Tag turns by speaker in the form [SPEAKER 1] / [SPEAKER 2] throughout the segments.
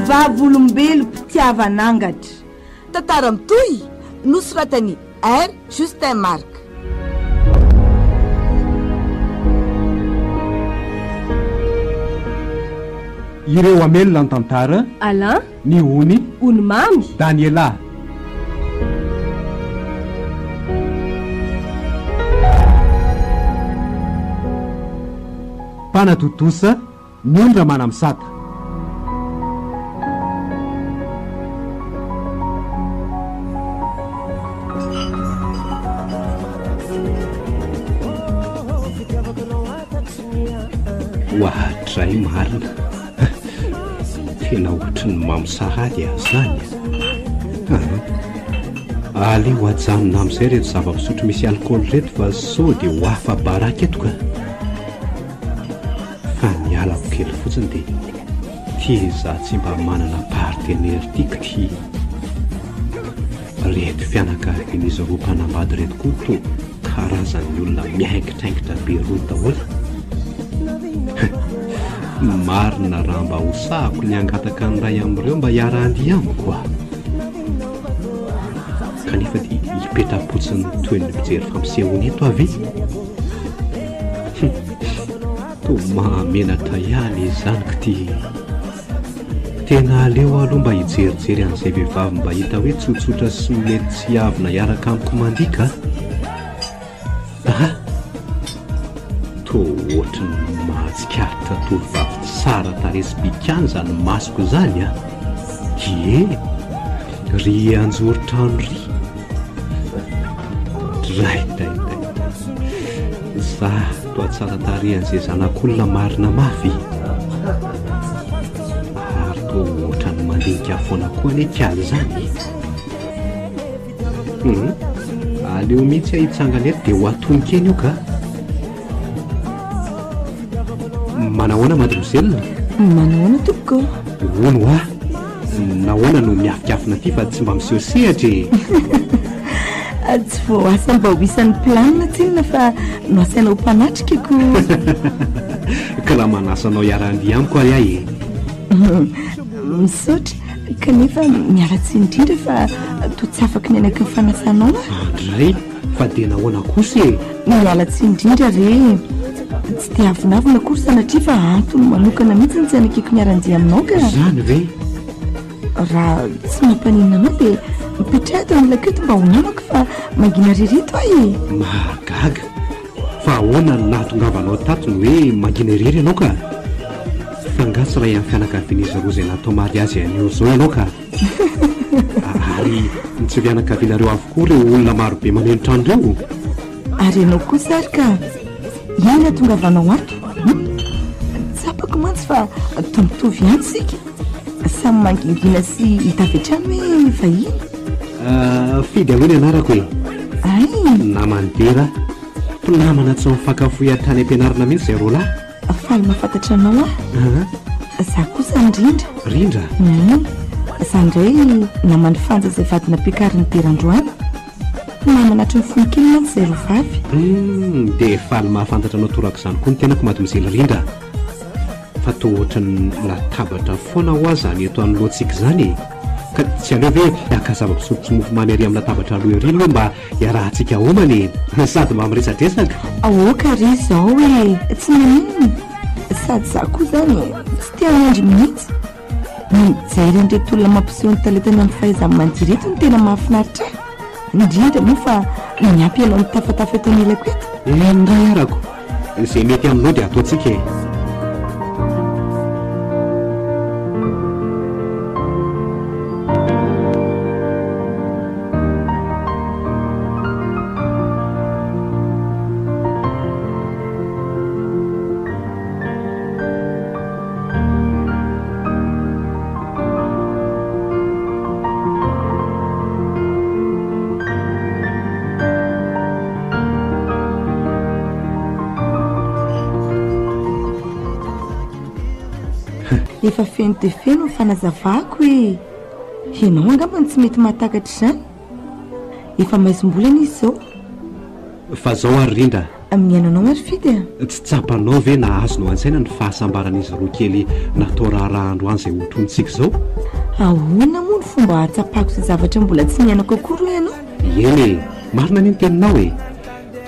[SPEAKER 1] vavolombelo mpitiavanangatra.
[SPEAKER 2] Tantara mitoy nosoratany R Justin Marc.
[SPEAKER 3] Ireo amelona ny tantara
[SPEAKER 1] Alain,
[SPEAKER 3] ny ony
[SPEAKER 1] Onomamy,
[SPEAKER 3] Daniela. Panatotosa ny ondra manamsaka.
[SPEAKER 4] Ohatray marina tena ohatry ny mamosahady azy zany. Aleo ajanona amin'izay reto zava-pisotro misy alcool reto fa sao dia ho hafa baraka etoka. Fa mialako kely fotsiny dia tia izaho tsy mba manana partenaire tiako ty. Reto fianakavian'izy roa mpanambady reto koa to karazan'ny olona miaingitraingitra be roa daholo. Marina raha mba hosahako ny angataka ny ray amin'ireo mba hiara-andia amiko aho. Kanefa dia hipetrapotsiny toy ny mijery fampisehoana eto avy. To mahamenatra ihany izanyko ty. Tena aleo aloha mba hijerijery an'izay vehivavy mba hita hoe tsotsotra sy mety tsy avina hiaraka amiko mandika. To ohatrany mahatsikaritra tovovavy tsara taresy bikany zany masoko zany a. Ry anjoro-trano ry. Draiday zah toa tsara tarehan'izay zanak'olona marina mafy. Ary to ohatrany mandinika foana koa neky zany. Aleo mihitsy ahitsangana eto dia ho atonikeny io ka. Manahoana mademoiselle?
[SPEAKER 1] Manahoana tompoko?
[SPEAKER 4] Ono ah, nahoana no miafikafina ty fa tsy mba miseho sehatra.
[SPEAKER 1] Tsy voasa mba ho isan'ny planina tsinona fa no asaina ho mpanatrikako.
[SPEAKER 4] Ka raha manasanao hiara-andia amiko ary ahy.
[SPEAKER 1] Misaotra kanefa miala tsy indrindra fa to tsy afaka ny anaky ny fanasanao.
[SPEAKER 4] Andray, fa dia nahoana kosa e?
[SPEAKER 1] Miala tsy indrindra re. Tsy dia avinavina kory sanatria fa antony manokana mihitsy ny tsy anakiko miara-andia aminao ka.
[SPEAKER 4] Zany ve?
[SPEAKER 1] Raha tsy mampanina anao dia mipetrahatra amin'ilay keto mba ho namako fa mangina ririto ahy.
[SPEAKER 4] Mahagaga, fa ahoana ny nahatongavanao tato ny hoe mangina irery ianao ka? Fangatsy raha amin'ny fianakavian'izy roa izay natao mariazy an'io zao ianao ka? Ary tsy fianakavianareo avokoa ireo olona marobe manenitra andreo.
[SPEAKER 1] Ary ianao kosa ary ka iny nahatongavanao ato? Tsapako mantsy fa tombotovy ihany sika. Samy mangingina sy hitavetrano hoe vahiny.
[SPEAKER 4] Fidy ahoana ianarako e?
[SPEAKER 1] Ay,
[SPEAKER 4] namandera mpinamana tsy mifakafohy an-trany am-pianarana mihitsy izay roa lahy.
[SPEAKER 1] Faly mahafantatra anao Za kosa indrindra.
[SPEAKER 4] Rindra?
[SPEAKER 1] Za indray namany fanja izay vadina piakariny derandroany. Namana hatry ny fonikely mantsy izay roa vavy.
[SPEAKER 4] Dia faly mahafantatra anao torako izany koa ny tenako mademoiselle Rindra. Fa toa ohatrany latabatra foana ho azy zany eto anoloantsika izany. Ka tsy aleo ve hiaka zava-pisotro sy mofomamy ary amin'ny latabatra aloha ery aloha mba hiarahantsika homany sady mba miresadresaka.
[SPEAKER 1] Aoka ry izao hoe tsy nanino. Sady za koa zany tsy tia miandry mihitsy. Mijery an'ireto olona mampiseho ny talentany amin'ny fahaizany mandiry eto no tena mahafinaritra. Indrindra moa fa miampy ianao mitafatafa eto anilako eto.
[SPEAKER 4] Ndray arako, izay mety aminao dia ataontsika e.
[SPEAKER 1] Efa feno dia feno ny fanazavako hoe ianao angamba tsy mety mahatakatra izany. Efa maizom-bolana izy izao.
[SPEAKER 4] Fa zao ary Rindra,
[SPEAKER 1] miainanao marofidy
[SPEAKER 4] tsy tsapanao ve na azonao an-tsaina ny fahasambaran'izy roa kely natao raharaha androany izay ohatrontsika izao
[SPEAKER 1] ahoana moa ny fomba atsapako sy zavatra mbola tsy miainako akory ho ianao
[SPEAKER 4] eny marina ny teninao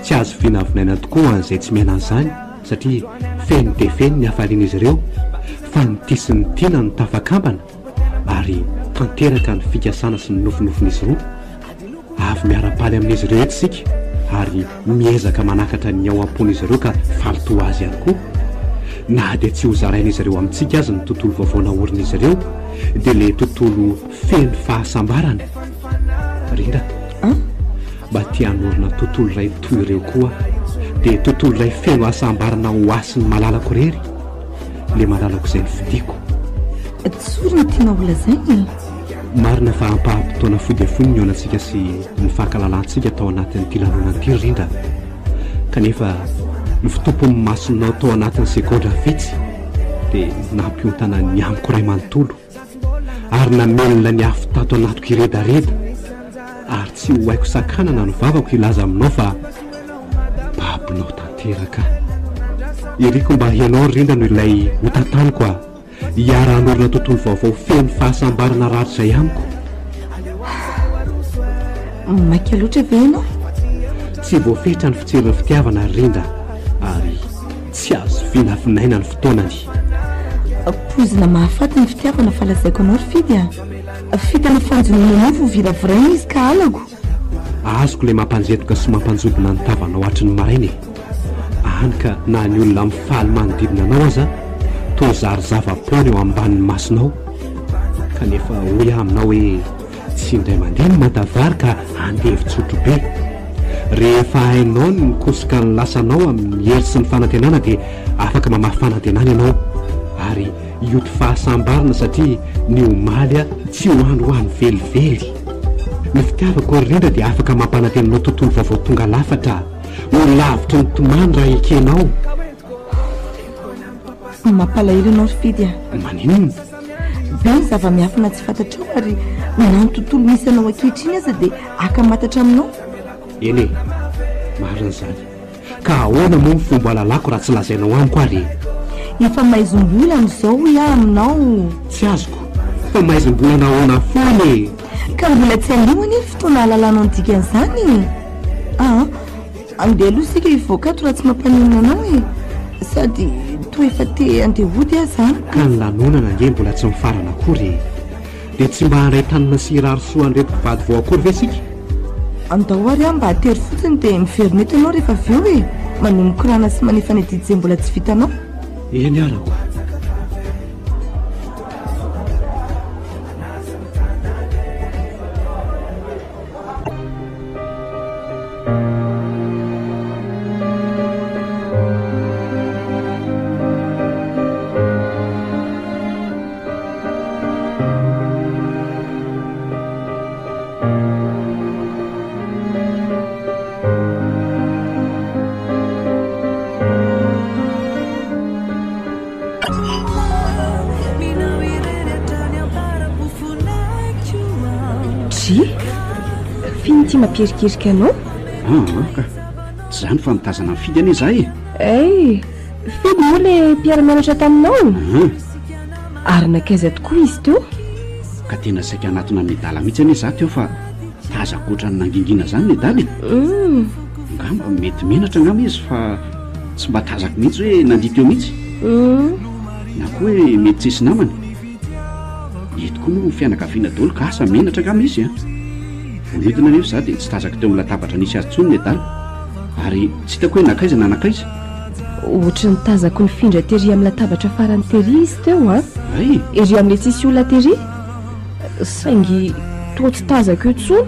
[SPEAKER 4] tsy azo vinavinaina tokoa an'izay tsy miaina an'izany satria feno dia feno ny hafalian'izy ireo fa nity sy ny tiana no tafakambana ary tanteraka ny fikasana sy ny nofinofon'izy roa avy miara-paly amin'izy ireo eto sika ary miezaka manakatra ny ao am-pon'izy ireo ka falito azy ihany koa na dia tsy ho zarain'izy ireo amintsika azy ny tontolo vaovaona orin'izy ireo dia le tontolo feno fahasambarana rinda mba tianorina tontolo iray toy ireo koa dia tontolo iray feno hasambarana ho asiny malalako rery le malalako izay ny fidiako
[SPEAKER 1] tsory ny tiana ola zay
[SPEAKER 4] marina fa ampahampitoana fody fony ny onantsika sy ny fankalalantsika tao anatin'nyity lanonan'ity rinda kanefa ny fitompony masonao tao anatin'ny sekondra fitsy dia nampiontana ny amiko ray manontolo ary namelona ny afitato anatiko iredareda ary tsy ho haiko sakanana no vavako ilaza aminao fa babinao tanteraka iriko mba hianao rinda no ilay hotantaniko a hiara-anorina tontolo vaovao feno fahasambarana raritra amiko
[SPEAKER 1] maika loatra ve ianao
[SPEAKER 4] tsy voafetra ny fitserin'ny fitiavana rinda ary tsy azo vinavinaina ny fotoanany
[SPEAKER 1] pozina mahafaty ny fitiavana fa lazaiko anao rifidy fitany fanjonona mofo viraviraina izy ka alago
[SPEAKER 4] azoko le mampanjetoka sy mampanjobona ny tavanao hatry ny marainy any ka na ny olona mifaly manodidina anao aza to zary zava-poana eo ambanin'ny masonao kanefa hoy aminao hoe tsy indray mandeha ny matavary ka andevitsotro be rehefa hainao ny mikosoka ny lasanao amin'ny hery sy ny fanantenana dia afaka mamahy fanantenana ianao ary ioty fahasambarana satria ny omaly a tsy hoandroany velively ny fitiavako rinda dia afaka mampanantenanao tontolo vaovao tonga lafatra ho lavitra ny tomany raha ekenao
[SPEAKER 1] mampalahelo ianao rifidy
[SPEAKER 4] maninona
[SPEAKER 1] be ny zava-miafina tsy fantatrao ary na ny tontolo misy anao ankehitriny aza dia akamatatra aminao
[SPEAKER 4] eny marina zany ka ahoana moa ny fomba lalako raha tsy lazainao amiko ary
[SPEAKER 1] efa maizom-bola n'izao hoe aminao
[SPEAKER 4] tsy azoko fa maizom-bolana ahoana fony
[SPEAKER 1] ka mbola tsy alohany ny fotoana halalanao ny dikan'izany andeha aloha sika hivoakato raha tsy mampanenina anao sady to efa te andeha hody azy zany
[SPEAKER 4] ka ny lanonana nge mbola tsy mifarana akory dia tsy mba handray tanina sy rarosoa andreto mpivady vao akory ve sika
[SPEAKER 1] andao ary mba hatery fotsiny dia miverinety anao rehefa avy eo manomoko rana sy manefa ny didy izay mbola tsy vitanao
[SPEAKER 4] eny arako
[SPEAKER 5] Finy ty mampirikirika anao
[SPEAKER 6] ka tsy zany fa mitazana mifidy anie zay
[SPEAKER 5] fidy moa le mpiara-mianatra taminao ary nakaiza tokoa izy teo
[SPEAKER 6] ka tena saika anatona medala mihitsy anie za teo fa tazakoatra ny nangingina zany medaly ngamba mety menatra ngamba izy fa tsy mba tazako mihitsy hoe nandito eo mihitsy na koa hoe mety tsisy namany eto koa moa fianakaviana dolo ka asa menatra ngamba izy olidina nefa za dia tsy tazako teo amin'ny latabatra nisy azy tsony medala ary tsy hitako hoe nakaiza na nakaiza
[SPEAKER 5] ohatra ny tazako ny findra tery amin'ny latabatra farany tery izy teo
[SPEAKER 6] ay
[SPEAKER 5] ery amin'le tsisy olona tery saingy to tsy tazako eo tsony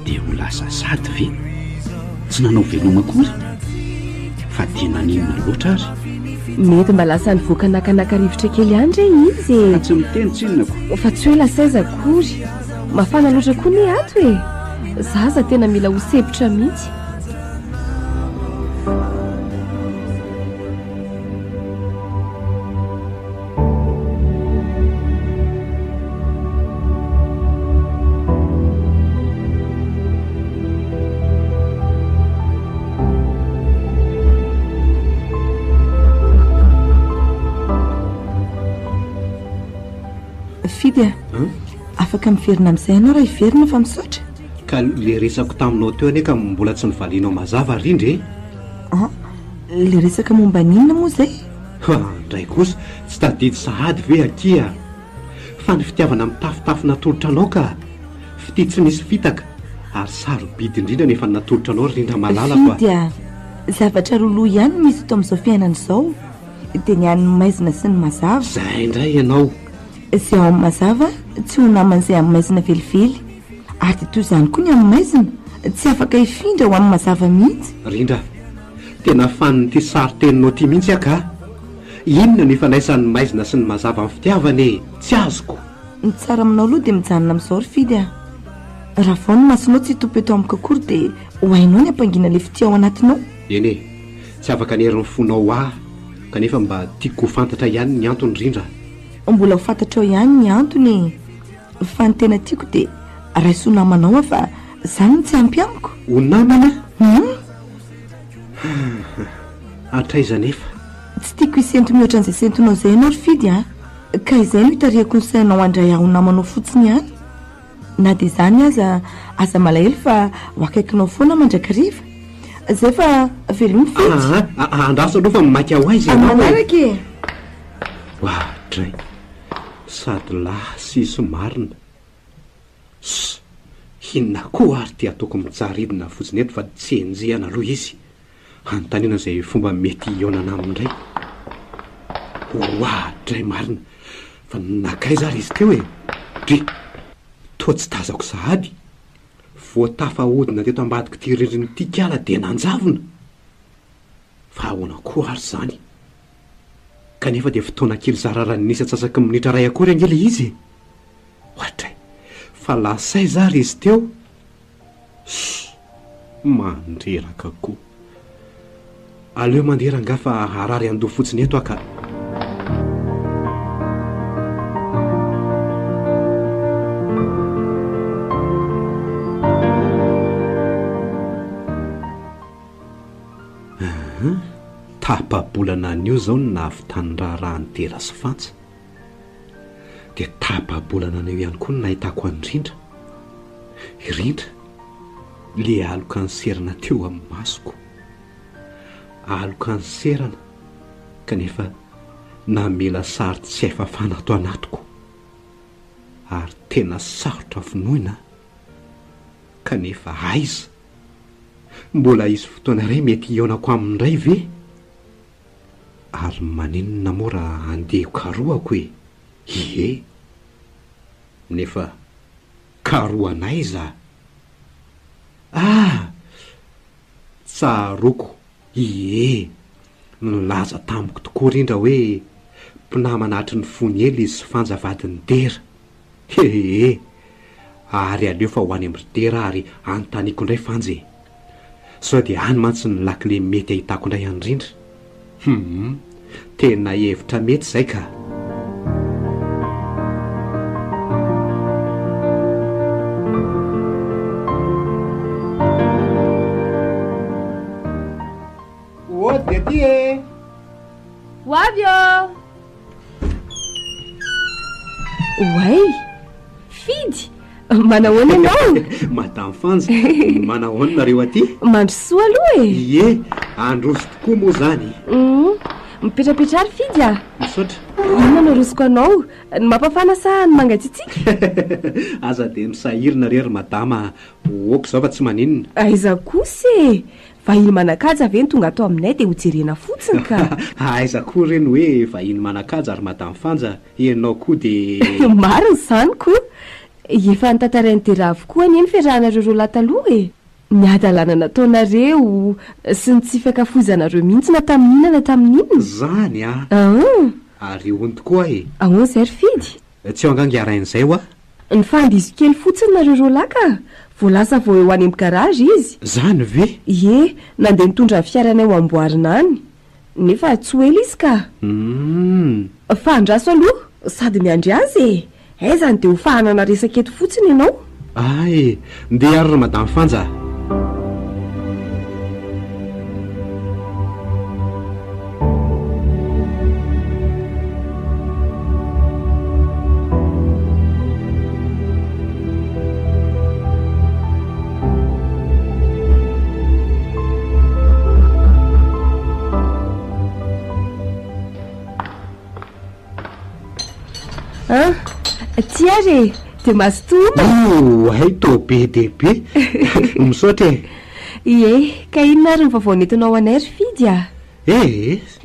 [SPEAKER 6] dia ho lasa sady ve tsy nanao veloma akory fa dia naninona loatra ary
[SPEAKER 5] mety mba lasa ny voaka nakanakarivotra kely andra izy
[SPEAKER 6] fa tsy miteny tsinonako
[SPEAKER 5] fa tsy hoe lasaiza akory mafana loatra koa ny ato zaza tena mila ho sepotra mihitsy
[SPEAKER 1] fidy afaka miverina amin'izay ianao raha hiverina fa misaotra
[SPEAKER 4] ka le resako taminao teo ane ka mbola tsy nivalianao mazava rindry
[SPEAKER 1] le resaka momba ninona moa zay
[SPEAKER 4] ndray kosa tsy tadidy sahady ve akia fa ny fitiavana mitafitafy natolotra anao ka fity tsy misy fitaka ary sarobidy indrindra nefa natolotra anao rindra malala
[SPEAKER 1] fidya zavatra roloa ihany misy eto amin'izao fiainana izao dia ny an'ny maizina sy ny mazava
[SPEAKER 4] zay indray ianao
[SPEAKER 1] izay ao amin'ny mazava tsy ho naman'izay amin'ny maizina velively ary dia toy izany koa ny amin'ny maizina tsy afaka hifindra ho amin'ny mazava mihitsy
[SPEAKER 4] rindra tena faniny ty sary teninao ty mihitsy aka inona ny fanaisan'ny maizina sy ny mazava amin'ny fitiavany tsy azoko
[SPEAKER 1] ny tsara aminao aloha dia mijanona amin'izao ry fidy raha vao ny masonao tsy hitompo eto amin'ny kakory dia ho hainao ny ampangina le fiti ao anatinao
[SPEAKER 4] eny e tsy afaka nerin'ny fonao kanefa mba tiako ho fantatra ihany ny antony rindra
[SPEAKER 1] mbola ho fantatra ao ihany ny antony fa ny tena tiako dia raiso namanao fa izany tsy ampy amiko
[SPEAKER 4] ho namana atraiza nefa
[SPEAKER 1] tsy tiako hisento mihoatra an'izay sentonao izay ianao ry fidy ka izay no hitarihako ny sainao andray aho namanao fotsiny ihany na dia izany aza malahelo fa ho akaikinao foana mandrakariva zay fa velony fidy
[SPEAKER 4] andraso aloha fa mamaky ao aizy
[SPEAKER 1] manaraka e
[SPEAKER 4] dray sady lahy sy somarina hinona koa ary ty ataoko mitsaridina fotsiny eto fa tsy enjehana aloha izy anontaniana izay fomba mety ionana amindray dray marina fa nakay zary izy teo e dre toa tsy tazako sahady voatafahodina teto ambadiko ty rindriny ty kiala dia nanjavona fa ahoana koa ary zany kanefa dia fotoana kely zararany nisa tsasaky minitra ray akory angely izy ohatray fa lasay zary izy teo mandreraka koa aleo mandera nga fa harary andoha fotsiny eto aka tapabolana an'io zao no nahavitanyndraharahany tera sy fantsa dia tapabolana an'io ihany koa no nahitako an'rindra irindra le aloka ny serana teo amin'ny masoko aloka ny serana kanefa namela sary tsy haifafana ato anatiko ary tena sarotra finoina kanefa aiza mbola izy fotoana iray mety ionako amindray ve ary maninona moa raha andeho karoako e ie nefa karoanay za tsaroko ie nilaza tamiko tokoa rindra hoe mpinamanatry ny fony ely izy sy fanjavadiny dera ary aleo fa ho any am'ritera ary anontaniko indray fanje sao dia any mantsy ny lakile mety ahitako indray andrindra tena hevitra mety izay ka
[SPEAKER 3] dia ty e
[SPEAKER 5] ho avy ô oay fidy manahoana ianao
[SPEAKER 4] madamy fanja manahoana nareo aty
[SPEAKER 5] mandrosoa aloha e
[SPEAKER 4] ie androso tokoa moa zany
[SPEAKER 5] mipetrapetra ary fidy
[SPEAKER 4] misaotra
[SPEAKER 5] inona no rosoko anao ny mampafana sa ny mangatsitsika
[SPEAKER 4] aza dia misahirina rery madama oko zao fa tsy maninona
[SPEAKER 5] aiza kosa e vahiny manakaja ave ny tonga atao aminay dia hojerena fotsiny ka
[SPEAKER 4] aiza koa reny hoe vahiny manakaja ary madamy fanja enao koa dia
[SPEAKER 5] mariny izany koa efa nitantarainy dera avokoa ny eny fiarahanareo ro lataloha e ny adalana nataonareo sy ny tsy fiakafozanareo mihitsy na tamin'inona tamin'inona
[SPEAKER 4] zany ary hony tokoa e
[SPEAKER 5] ahoana izay ry fidy
[SPEAKER 4] tsy ho angangiarain'izay ho
[SPEAKER 5] ny fandizo kely fotsiny nareo ro laka voalasa vao eo any amin'ny garazy izy
[SPEAKER 4] zany ve
[SPEAKER 5] ie nandeha nitondra ny fiaranay ho amboarina any nefa tsy hoely izy ka fa andraso aloha sady miandry azy e aizany dia ho fahanana resaka eto fotsiny ianao
[SPEAKER 4] ay ndeha ary ry madamy fanja
[SPEAKER 5] Ty ary de masitoma
[SPEAKER 4] hay to be dehibe misaotra
[SPEAKER 5] ie ka inona ary ny vavaonentinao anay ry fidy a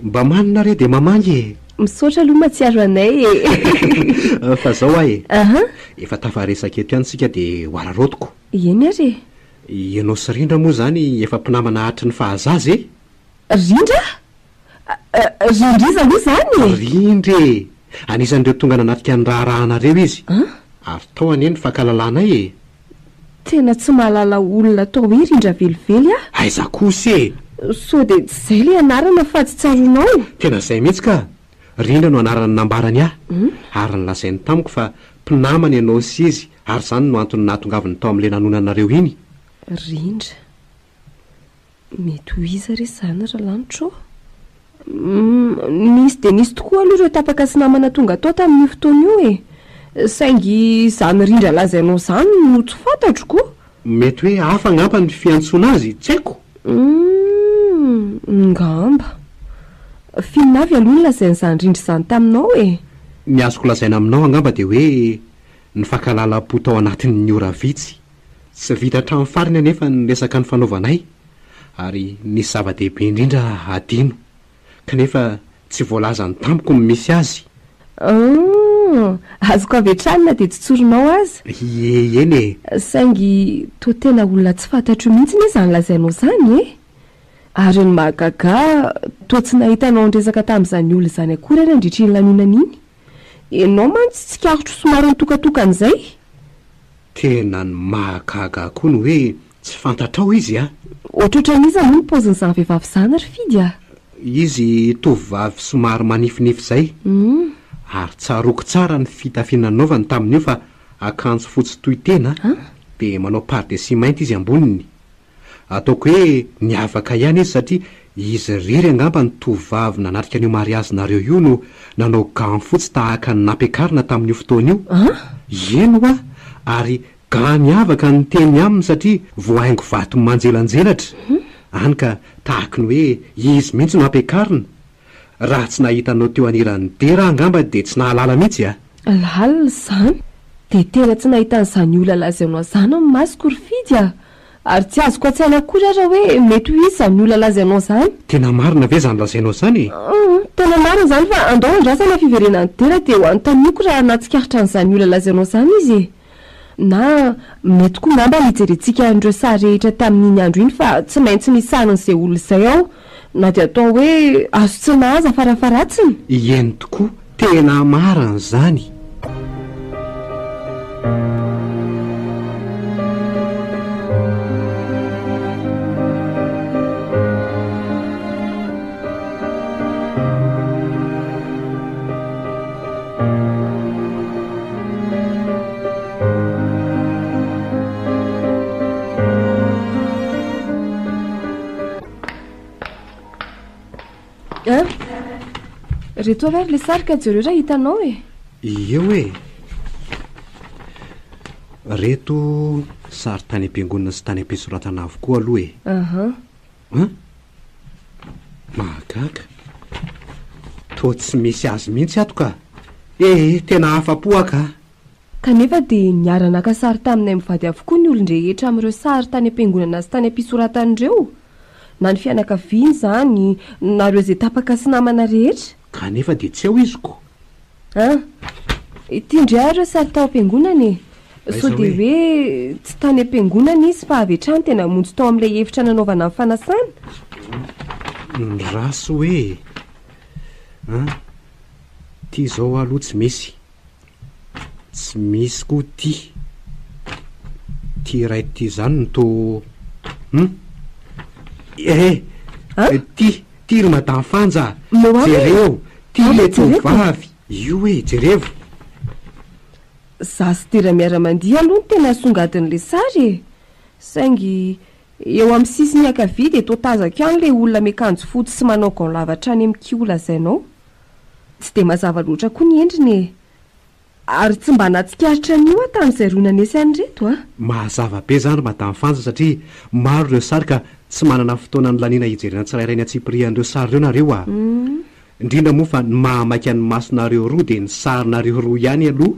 [SPEAKER 4] mba manina re de mamangy
[SPEAKER 5] misaotra aloha matsiaro anay
[SPEAKER 4] fa zao ahe efa tafaresaka eto ihany sika de hoararotiko
[SPEAKER 5] eny ary
[SPEAKER 4] ianao sy rindra moa zany efa mpinamana hatry ny fahazazy
[SPEAKER 5] rindra rindriza aloha zany
[SPEAKER 4] rindre anisan'ireo tonga nanatika ny raharahanareo izy ary tao aneny fankalalanay
[SPEAKER 5] tena tsy mahalala olona tao hoe rindra velively a
[SPEAKER 4] aiza kosy
[SPEAKER 5] so de tsy zay le anarana fa tsy tsaronao
[SPEAKER 4] tena zay mihitsy ka rindra no anarany nambarany ary nylazainy tamiko fa mpinamana ianao sy izy ary zany no antony nahatongaviny tao amin'le nanonanareo iny
[SPEAKER 5] rindra mety ho iza re zany raha lanitro nisy de nisy tokoa aloha ireo tapaka sy namana tonga tao tamin'ny fotoana io saingy zany rindra lazainao zany no tsy fantatro koa
[SPEAKER 4] mety hoe hafa ngamba ny fiantsona azy tsy haiko
[SPEAKER 5] ngamba fininavy aloha ny lazainy zany rindra zany taminao
[SPEAKER 4] ny azoko lazaina aminao angamba de hoe ny fankalalam-po tao anatin'ny ora vitsy tsy vita hatramin'ny fariny anefa ny resaka ny fanaovanay ary nisy zava-dehibe indrindra adino kanefa tsy voalaza ny tamiko ny misy azy
[SPEAKER 5] azoko avetranyna de tsitsoronao azy
[SPEAKER 4] eny
[SPEAKER 5] saingy to tena olona tsy fantatro mihitsy ny zany lazainao zany ary ny mahagaga to tsy nahitanao nyresaka tamin'izany olona zany akory ary andritra ny lanonana iny ianao mantsy tsy karotro somary nitokatokan'izay
[SPEAKER 4] tena ny mahagaga koa no hoe tsy fantatrao izy
[SPEAKER 5] ohatrohatran'izy aloha ny paozin'izany vehivavy zany ary fidy
[SPEAKER 4] izy tovovavy somary manifinify zay ary tsaroko tsara ny fitafiananaovany tamin'io fa akanjo fotsy toy tena de manao pardesi mainty izy amboniny ataoko hoe niavaka ihany izy satria izy rery angamba ny tovovavy nanatrika an'io mariazinareo io no nanao gany fotsy tahaka ny nampiakarina tamin'io fotoana io eno ary gany avaka ny teny aminy satria voahaingo vato manjelanjelatra any ka tahaka ny hoe izy mihitsy no ampiakarina raha tsy nahitanao teo aniran'ny dera angamba de tsy nahalala mihitsy
[SPEAKER 5] lalina zany de tena tsy nahitan'izany olona lazainao zany amin'ny masoko ry fidy ary tsy azoko atsaina akory raha hoe mety ho izy zany olona lazainao zany
[SPEAKER 4] tena marina ve zany lazainao zany
[SPEAKER 5] tena marina zany fa andao andrasana fiverenany dera de ho anotaniako raha natsikaritra n'izany olona lazainao zany izy na mety koa ngamba nijerentsika an'ireo sary rehetra tamin'iny andro iny fa tsy maintsy misanan'izay olona izay ao na de atao hoe azo tsy nahaza farafaratsiny
[SPEAKER 4] eny tokoa tena marina zany
[SPEAKER 5] reto avery le sarika jereo raha hitanao
[SPEAKER 4] eo reto sary tany am-piangonina sy tany am-pisoratana avokoa aloha mahagaga to tsy misy azy mihitsy ato ka tena hafapoaka
[SPEAKER 5] kanefa de niara-naka sary taminay mivady avokoa ny olon-drehetra amin'ireo sary tany am-piangonana sy tany am-pisoratan'ireo na ny fianakaviany zany nareo izay tapaka sy namana rehetra
[SPEAKER 4] kanefa de tsy eo iziko
[SPEAKER 5] itindray ireo sary tao am-piangonana so de hoe tsy tany am-piangonana izy fa avy hatrany tena monjy tao amin'ilay hevitra nanaovana amin'ny fanasana
[SPEAKER 4] ny raso hoe tia zao aloha tsy misy koa tia ray ty zany no to tia ry madamy fanja jereo tia le tovavy io hoe jerevo
[SPEAKER 5] za sy tera miara-mandiha aloha ny tena songadin'le sary saingy eo amin'ny sisiny akavia de to tazako ihany le olona miakanjo fotsy sy manao gao lavatra any amin'ny kiola zainao tsy de mazava loatra koa ny endriny ary tsy mba natsikaritra an'io tamin'izay ronanesy any reto
[SPEAKER 4] mahazava be zany madamy fanja satria maro ireo sary ka tsy manana fotoana ny laniana hijerena tsirairay ny atsipirian'ireo sary ireo nareo indrindra moa fa ny mahamaika ny masonareo roa dia ny sarinareo roa ihany aloha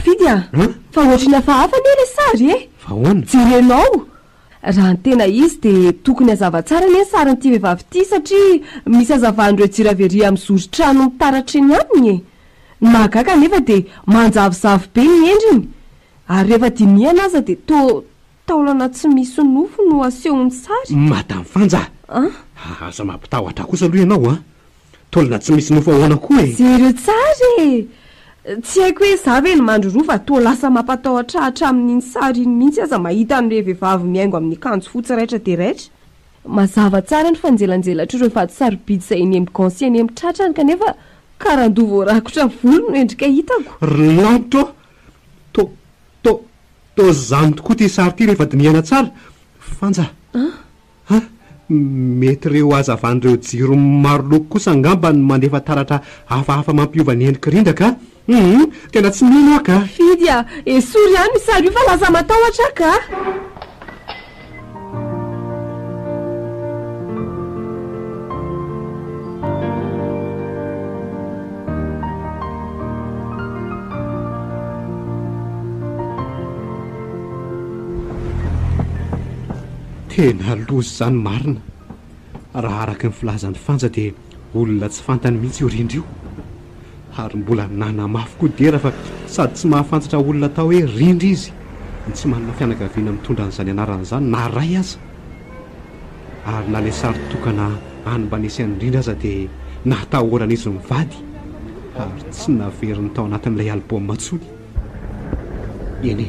[SPEAKER 5] fidy a fa ohatrany hafahafa ny le sary e
[SPEAKER 4] fa hoana
[SPEAKER 5] jerenao raha ny tena izy dia tokony hazava tsara ny sarynyity vehivavy ity satria misy hazavandreo jiraveria amin'ny zory-trano mitaratra eny aminy e ny mahagaga nefa dia manjavozavo be ny endriny ary rehefa diniana aza dia taolana tsy misy nofo no asehony sary
[SPEAKER 4] madamy fanja aza mampitahotra kosa aloha ianao taolana tsy misy nofo ahoana koa e
[SPEAKER 5] jereo tsara tsy haiko hoe za ve ny mandro roa fa toa lasa mampatahotra hatramin'iny sary iny mihitsy aza mahita an'le vehivavy miaingo amin'ny kanjo fotsy raitra dia raitra mazava tsara ny fanjelanjelatra ireo faty sarobidy izay eny amin'ny gansi eny amin'ny tratrany kanefa karandovo rakotra volo no endrika hitako
[SPEAKER 4] rilantro to zany tokoa ty sary ty rehefa diniana tsara fanja mety reo hazavandreo jiro maro loko kosa angamba ny mandefa taratra hafahafa mampiova ny endrika rindraka tena tsy mino aka
[SPEAKER 5] fidy a esory ihany ny sary io fa laza matahotra ka
[SPEAKER 4] tena lozy zany marina raha araky ny filazan'ny fanja dia olona tsy fantany mihitsy io rindra io ary mbola nanamafy koa dera fa sady tsy mahafantatra olona tao hoe rindra izy ny tsy manana fianakaviana mitondra n'izany anaran'izany na ray aza ary na le sary tokana hanymbanesy any rindra aza dia natahorana izy mivady ary tsy naveriny tao anatin'ilay albom matsony eny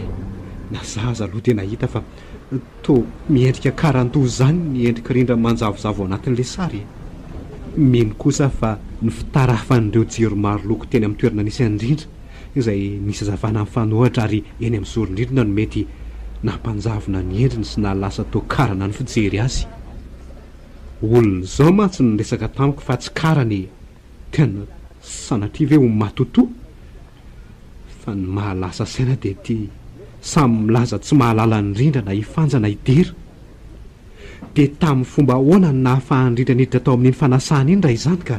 [SPEAKER 4] na zaza aloha tena hita fa to miendrika karandoha zany ny endrika rindra manjavozavo anatin'le sary mino kosa fa ny fitarafan'ireo jiro maro loko teny amin'ny toerana nisy an'indrindra izay nisy azavana amin'ny fanohatra ary eny amin'ny zoron-drindrina no mety nampanjavona ny endriny sy nalasa tokarana ny fijery azy olona zao mantsy ny resaka tamiko fa tsy karany tena sanatria ve ho matoto fa ny mahalasa saina dia ty samy milaza tsy mahalala ny rindra na hifanjana hidera dia tamin'ny fomba ahoana ny nahafahan'rindra niditra tao amin'iny fanasana iny raha izany ka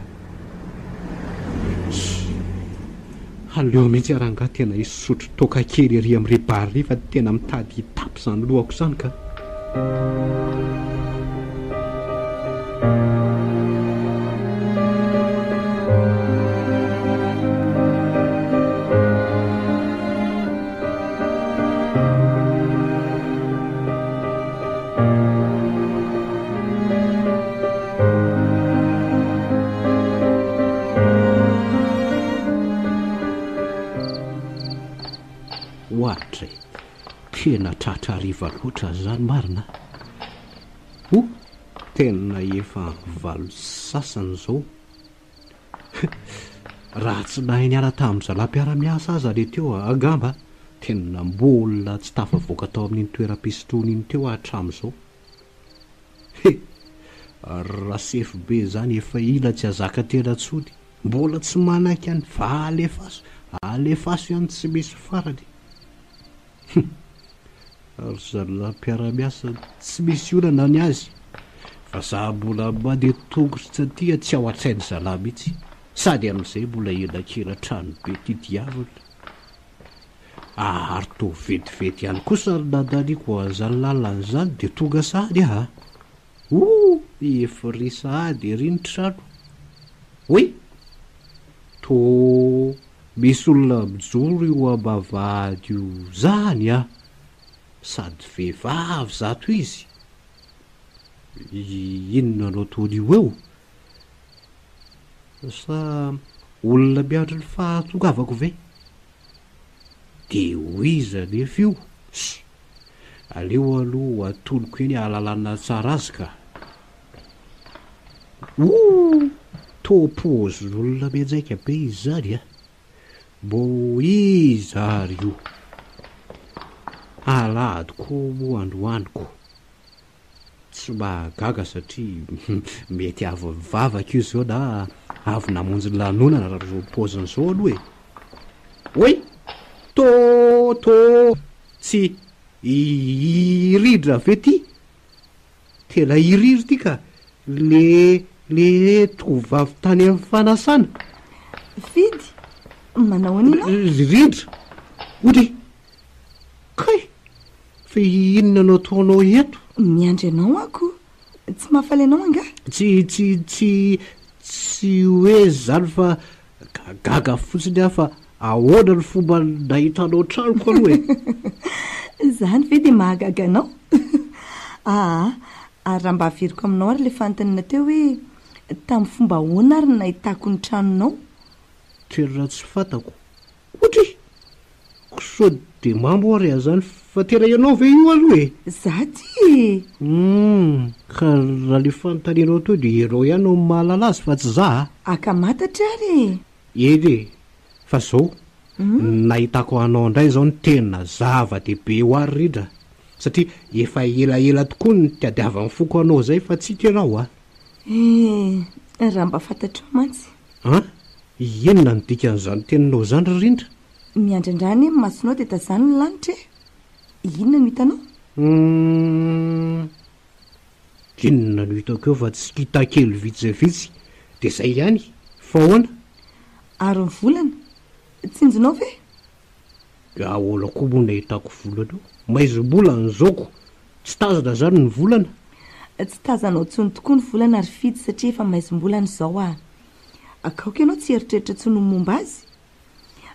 [SPEAKER 4] aleo mihitsy aranga tena hisotro toka kely ery amin'ny rebary fa tena mitady hitapy izany lohako izany ka oatra tena tratra riva loatra zany marina tena efa valo sasany zao raha tsy nahay niara tamin'ny zalam-piara-miasa aza le teo agamba tena mbola tsy tafavoaka tao amin'iny toeram-pisotroana iny teo hatramin'izao raha sefy be zany efa ila tsy azaka tena tsony mbola tsy manaiky any fa alefaso ihany tsy misy farany ary zalam-piara-miasa tsy misy olana ny azy fa za mbola mandeha tongotra tsy atia tsy ao an-tsainy zalahy mihitsy sady amin'izay mbola elakela trano be ty diavana ary to vetivety ihany kosa ry nandaniako azany lalana zany dia tonga sady efa ry sady ery ny trano oy to misy olona mijoro io ambavahady io zany sady vehivavy zato izy inona anao tony io sa olona miandro ny fahatongavako ve de ho iza nefa io aleo aloha atonoko eny ahalalana tsara azy ka topozy olona mianjaika be izy zany mbo iza ary io aladiko moa androaniko tsy mahagaga satria mety avy mivavaka io zao na avy namonjy ny lanonana raha ro poziny zao aloha oy to tsy iridra ve ty tena iriry ty ka le le tovavy tany amin'ny fanasana.
[SPEAKER 1] Fidy manao anina
[SPEAKER 4] rindra ory kay fa inona anao taonao eto?
[SPEAKER 1] miandry anao ako tsy mahafaly anao anga
[SPEAKER 4] tsy hoe zany fa gaga fotsiny aho fa ahoana ny fomba nahitanao tranoko aloha
[SPEAKER 1] zany ve dia mahagaga anao ary raha mba haveriko aminao ary le fantanina teo hoe tamin'ny fomba ahoana ary nahitako ny tranonao?
[SPEAKER 4] toerana tsy fantako otry sao de mambo ary zany fa tena ianao ve io aloha
[SPEAKER 1] za ty
[SPEAKER 4] ka raha le fanontanianao to dia ianao ihany no mahalala azy fa tsy za
[SPEAKER 1] akamatatra ary
[SPEAKER 4] eny fa zao nahitako anao indray zao ny tena zava-dehibe ho ary rindra satria efa elaela tokoa ny tiadiava mifoko anao zay fa tsy tianao
[SPEAKER 1] raha mba fantatro mantsy
[SPEAKER 4] inona ny dikan'izany teninao zany rindra?
[SPEAKER 1] miandrandrany masonao dia tazany ny lanitra inona no hitanao?
[SPEAKER 4] inona no hitako eo fa tsy hitakely vitsivitsy dia zay ihany fa ahoana?
[SPEAKER 1] ary ny volana tsinjonao ve?
[SPEAKER 4] ahoana koa moa nahitako volana eo maizim-bola ny zaoko tsy tazana zany ny volana?
[SPEAKER 1] tsy tazanao tsony tokoa ny volana ary fidy satria efa maizim-bolana izao akaoka ianao tsy eritreritra tsony momba azy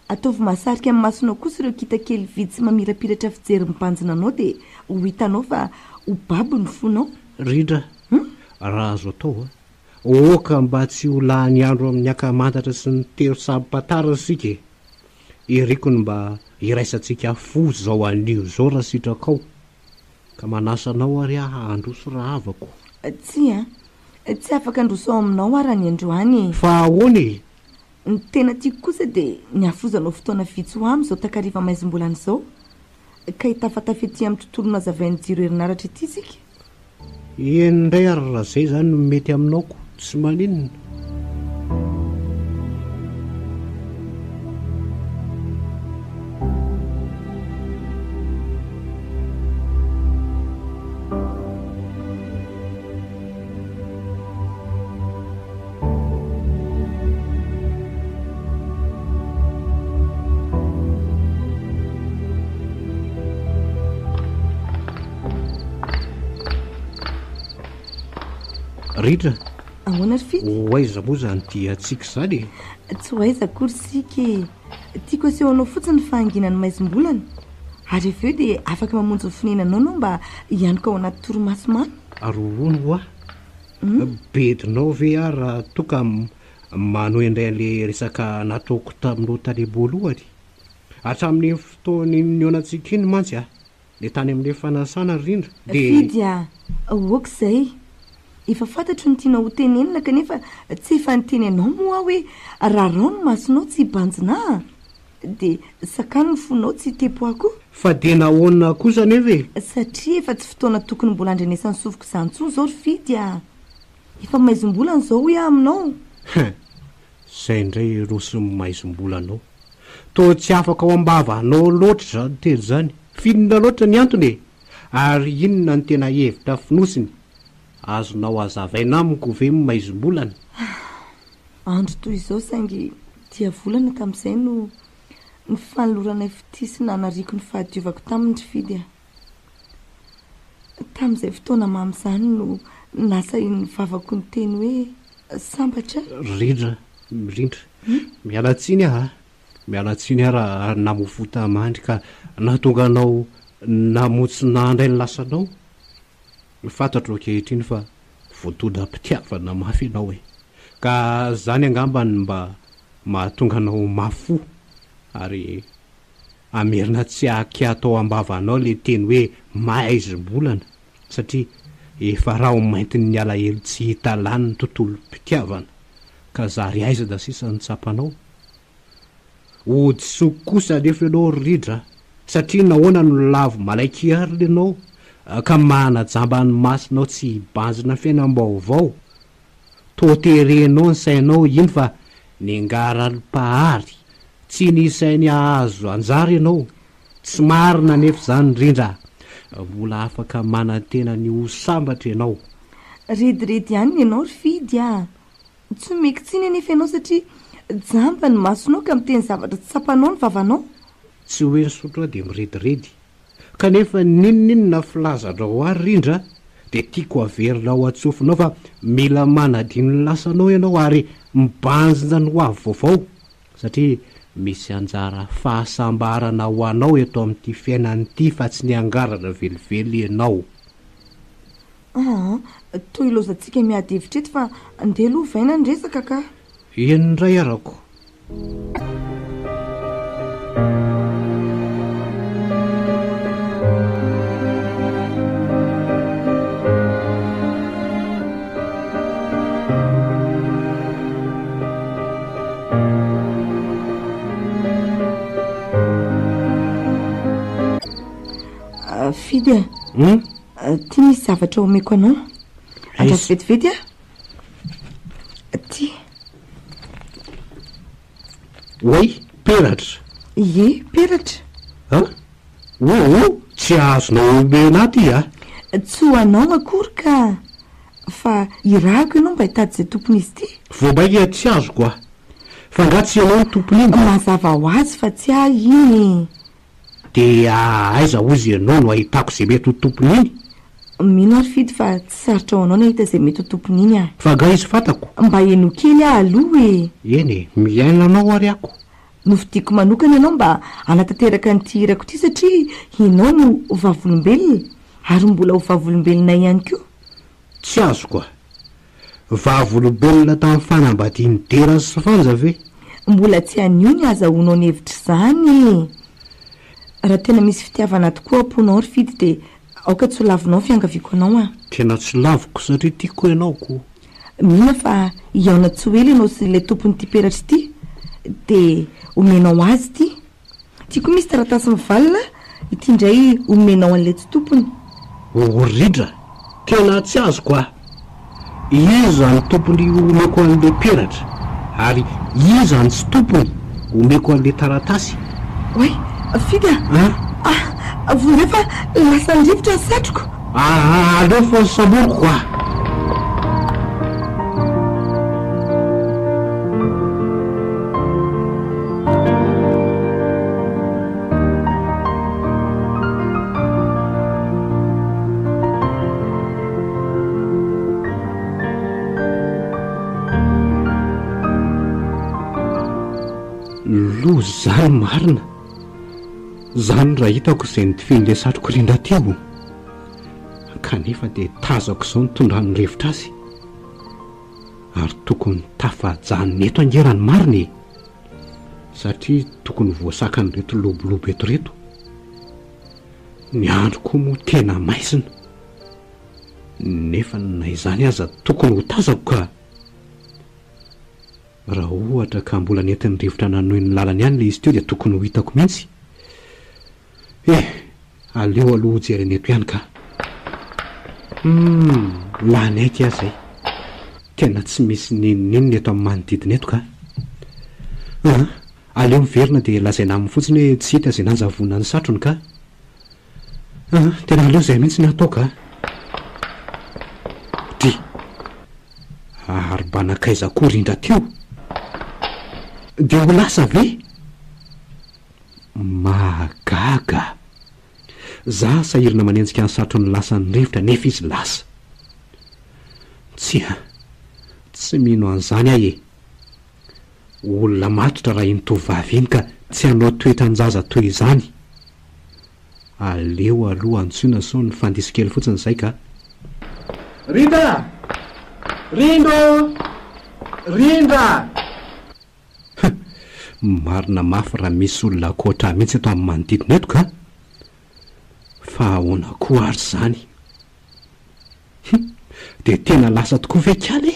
[SPEAKER 1] ataovy mahasarika amin'ny masonao kosa ireo kitakely vitsy mamirapiratra fijery mibanjina anao dia ho hitanao fa ho babo ny fonao
[SPEAKER 4] rindra raha azo atao oka mba tsy ho lahany andro amin'ny akamantatra sy ny tero sampatara sika eriko ny mba iraisantsika fo zao anio zao raha sitrakao ka manasanao ary androso raha avako
[SPEAKER 1] tsy afaka androsao aminao ary ny androany
[SPEAKER 4] fa ahoany
[SPEAKER 1] ny tena tiako kosa dia ny hafozanao fotoana vitsy ho am'izao takariva maizim-bolana izao ka hitafatafety amin'ny tontolona azavain'ny jiro herinaratra ity sika
[SPEAKER 4] indray ary raha zay zany no mety aminaoko tsy maninona rindra
[SPEAKER 1] ahoana ry fidy
[SPEAKER 4] hoaiza moa zany dia tsika zany
[SPEAKER 1] tsy hoaiza akory sika tiako aseho anao fotsiny fahanginany maizim-bolana ary efa eo dia afaka mamonjy ny fonenanao anao mba hianoko ao anaty toromaso mamy
[SPEAKER 4] ary hono ho bedinao ve ary raha toka mano indray an'le resaka nataoko taminao tany boalohany hatramin'ny fotoany nionantsika iny mantsy le tany amin'le fanasana rindra
[SPEAKER 1] fidy oaka izay efa fantatro ny tiana ho tenenina kanefa tsy efa nyteny anao moa hoe raha rao ny masonao tsy hibanjina dia sakano ny fonao tsy tepo ako
[SPEAKER 4] fa dia nahoana kosa neve
[SPEAKER 1] satria efa tsy fotoana tokony mbola andrenesan'ny sofiko izany zao ry fidy efa maizim-bolana zao hoe aminao
[SPEAKER 4] zay indray rosy maizim-bolanao to tsy afaka ao ambava anao loatra zany teny zany finona loatra ny antony ary inona ny tena hevitra finosiny azonao azavaina amiko ve maizim-bolana
[SPEAKER 1] andro toy izao saingy dia volana tamin'izay no ny fanoloranay fitisina anariko ny fahadiovako tamin'ny fidy tamin'izay fotoana mam'izany no nasa ny vavako ny teny hoe sambatra
[SPEAKER 4] rindra mialatsiny raha namofota mandry ka natonga anao namotsinandray ny lasanao fantatro ankehitriny fa voatona mpitiavana mafy ianao ka zany angambany mba mahatonga anao mafo ary amerina tsy aky atao ambavanao le teny hoe maizim-bolana satria efa raha ho mainty ny alahelo tsy hita lany ny tontolo mpitiavana ka zary aiza da sisa ny tsapanao odisoko kosa nefa ianao rindra satria nahoana no lavo malaiky ary ianao ka manajambany masinao tsy hibanjina fiainam-baovao toterenao ny sainao iny fa ningarany pahary tsy nisainy ahazo anjary ianao tsy marina nefa zany rindra mbola afaka manantena ny ho sambatra ianao
[SPEAKER 1] redyredy ihany ianao ry fidy a tsy mekitsiny anefa ianao satria jamba ny masonao ka miteny zavatra tsy sapanao ny vavanao.
[SPEAKER 4] tsy hoe nysotro a dia mirediredy kanefa ninoninona filazatra ho ary rindra dia tiako averina ao atsofinao fa mila manadiny lasanao ianao ary mibanjina ny ho avy vaovao satria misy anjara fahasambarana ho anao eto amin'ity fiainanyity fa tsy ny angarana velively ianao.
[SPEAKER 1] toy ilozantsika miady hevitra eto fa andeha aloha vaina ny resaka ka.
[SPEAKER 4] enindray arako.
[SPEAKER 1] fidy ty misy zavatra omeko anao andraso vetivety ty
[SPEAKER 4] oay peratra.
[SPEAKER 1] ie peratra
[SPEAKER 4] tsy azonao ome anaty
[SPEAKER 1] tsy ho anao akory ka fa irako ianao mba hitady izay tompony izy ty.
[SPEAKER 4] vomaika tsy azoko a fa nga tsy ianao ny tompony iny
[SPEAKER 1] mazava ho azy fa tsy ah iny
[SPEAKER 4] dia aiza ozy ianao no ahitako izay mety ho tompony iny.
[SPEAKER 1] mino ary fidy fa tsy sarotra ao anao nahita izay mety ho tompony iny a
[SPEAKER 4] fa nga izy fantako
[SPEAKER 1] mba eno kely ah aloha
[SPEAKER 4] eny miainanao ary ako
[SPEAKER 1] nofidiako manokana ianao mba anatanteraka nyty irako ity satria ianao no vavolombelona ary mbola ho vavolombelona ihany koa.
[SPEAKER 4] tsy azoko a vavolombelona tamin'ny fanambadiany dera sy fanja ve
[SPEAKER 1] mbola tsy anio ny azahoanao ny hevitra izany raha tena misy fitiavana tokoa amponao ry fidy dia aoka tsy ho lavinao fiangaviako anao a.
[SPEAKER 4] tena tsy laviko satria tiako ianaoko.
[SPEAKER 1] mihina fa iaona tsy hoely ianao sy ilay tompon'ity peratra ity dia omenao azy ity tiako misy taratasy mivalina ity indray omenao an'ilay tsy tompony.
[SPEAKER 4] rindra tena tsy azoko a iza ny tompony omeko an'ilay peratra ary iza ny tsy tompony omeko an'ilay taratasy.
[SPEAKER 1] oay fidy vorefa lasa ndrivotra ny satroko
[SPEAKER 4] aleo fa ny samoroko a lo zany marina zany raha hitako izay nitifen'ilay satroko rindra teo kanefa dia tazako izao nitondrany rivotra azy ary tokony tafajanony eto angerany mariny satria tokony voasakany reto lobolobo eto reto ny andro koa moa tena maizina nefa na izany aza tokony ho tazako ka raha ohatra ka mbola nentin'ny rivotra nanohy ny lalany ihany ilay izy teo dia tokony ho hitako mihitsy aleo aloha hojereny eto ihany ka lanaiky azy zay tena tsy misy ninonina eto amin'ny manodidina eto ka aleo miverina dia lazaina amin'ny fotsiny hoe tsy hita izay nanjavona ny satrony ka tena aleo izay mihitsy ny atao ka dy ary banakaiza koa rindra teo dia ho lasa ve magaga za sahirina manenjika ny satrony lasany rivotra nefa izy lasa tsy mino an'izany ahy olona matotra raha iny tovavy iny ka tsy hanao toetranjaza toy izany aleo aloha antsoina so ny fandisikely fotsiny izay ka
[SPEAKER 3] rindra
[SPEAKER 4] marina mafy raha misy olona koatra mihitsy eto amin'ny manodidina eto ka fa ahoana koa ary izany dia tena lasa tokoa vekaly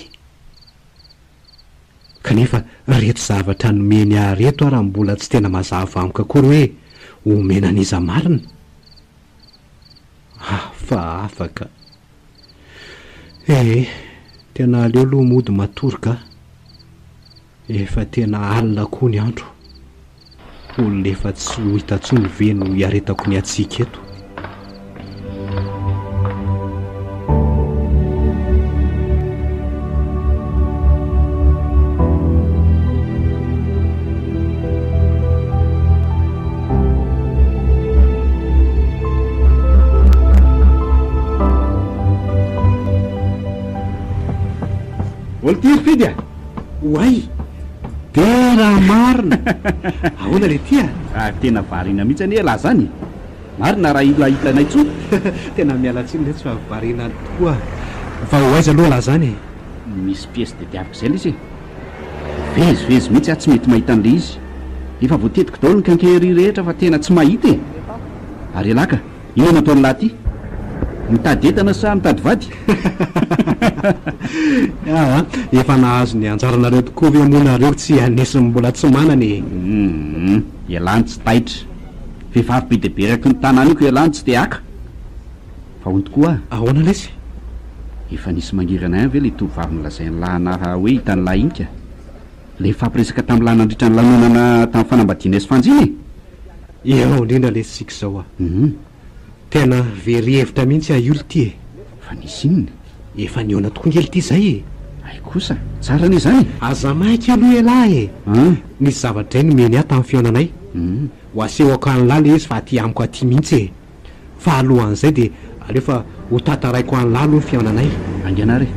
[SPEAKER 4] kanefa reto zavatra nomeny areto a raha mbola tsy tena mazava amiko akory hoe omenaniza marina fa afaka tena aleo aloha mody matory ka efa tena alina koa ny andro olona efa tsy ho hitantsony ve no hiaretako ny atsika eto
[SPEAKER 6] olo ty fidy a
[SPEAKER 4] oay de raha marina ahoana le tya
[SPEAKER 6] tena varina mihitsy any lahy zany marina raha ilahitanay tso
[SPEAKER 4] tena mialatsiny le tsy fa varina tokoa fa hoaiza aloha lahy zany
[SPEAKER 6] misy piesy de tiaviko zay le izy vezivezy mihitsy tsy mety mahita an'le izy efa voatetiko daholo ny kankery rehetra fa tena tsy mahita e ary alaka inona ataony lahy ty mitady entana sa mitady vady
[SPEAKER 4] efa nahazo ny anjaranareo tokoa ve monareo tsy anesiny mbola tsy manany
[SPEAKER 6] ialany tsy taitra vehivavy be de beraky ny tanàna iko ialany tsy te aka fa hony tokoa
[SPEAKER 4] ahoana lesy
[SPEAKER 6] efa nisy mangirana any ve le tovavy milazainy lahanaha hoe hitany lahy inika le fampiresaka tamin'ny lahy nandritra ny lanonana tamin'ny fanambadiana sy fanjiny
[SPEAKER 4] eo indrindra le sika zao tena very hevitra mihitsy iolo ty e
[SPEAKER 6] fa nisy inona
[SPEAKER 4] efa niona tokongely ty zay e
[SPEAKER 6] ay kosa tsara ane zany
[SPEAKER 4] aza mainky aloha elahy e nisy zavatra iny meny ahy tamin'ny fiaonanay ho asehoko any lahy le izy fa aty amiko aty mihitsy e fa alohan'izay de alefa ho tataraiko any lahy aloha ny fiaonanay
[SPEAKER 6] anganary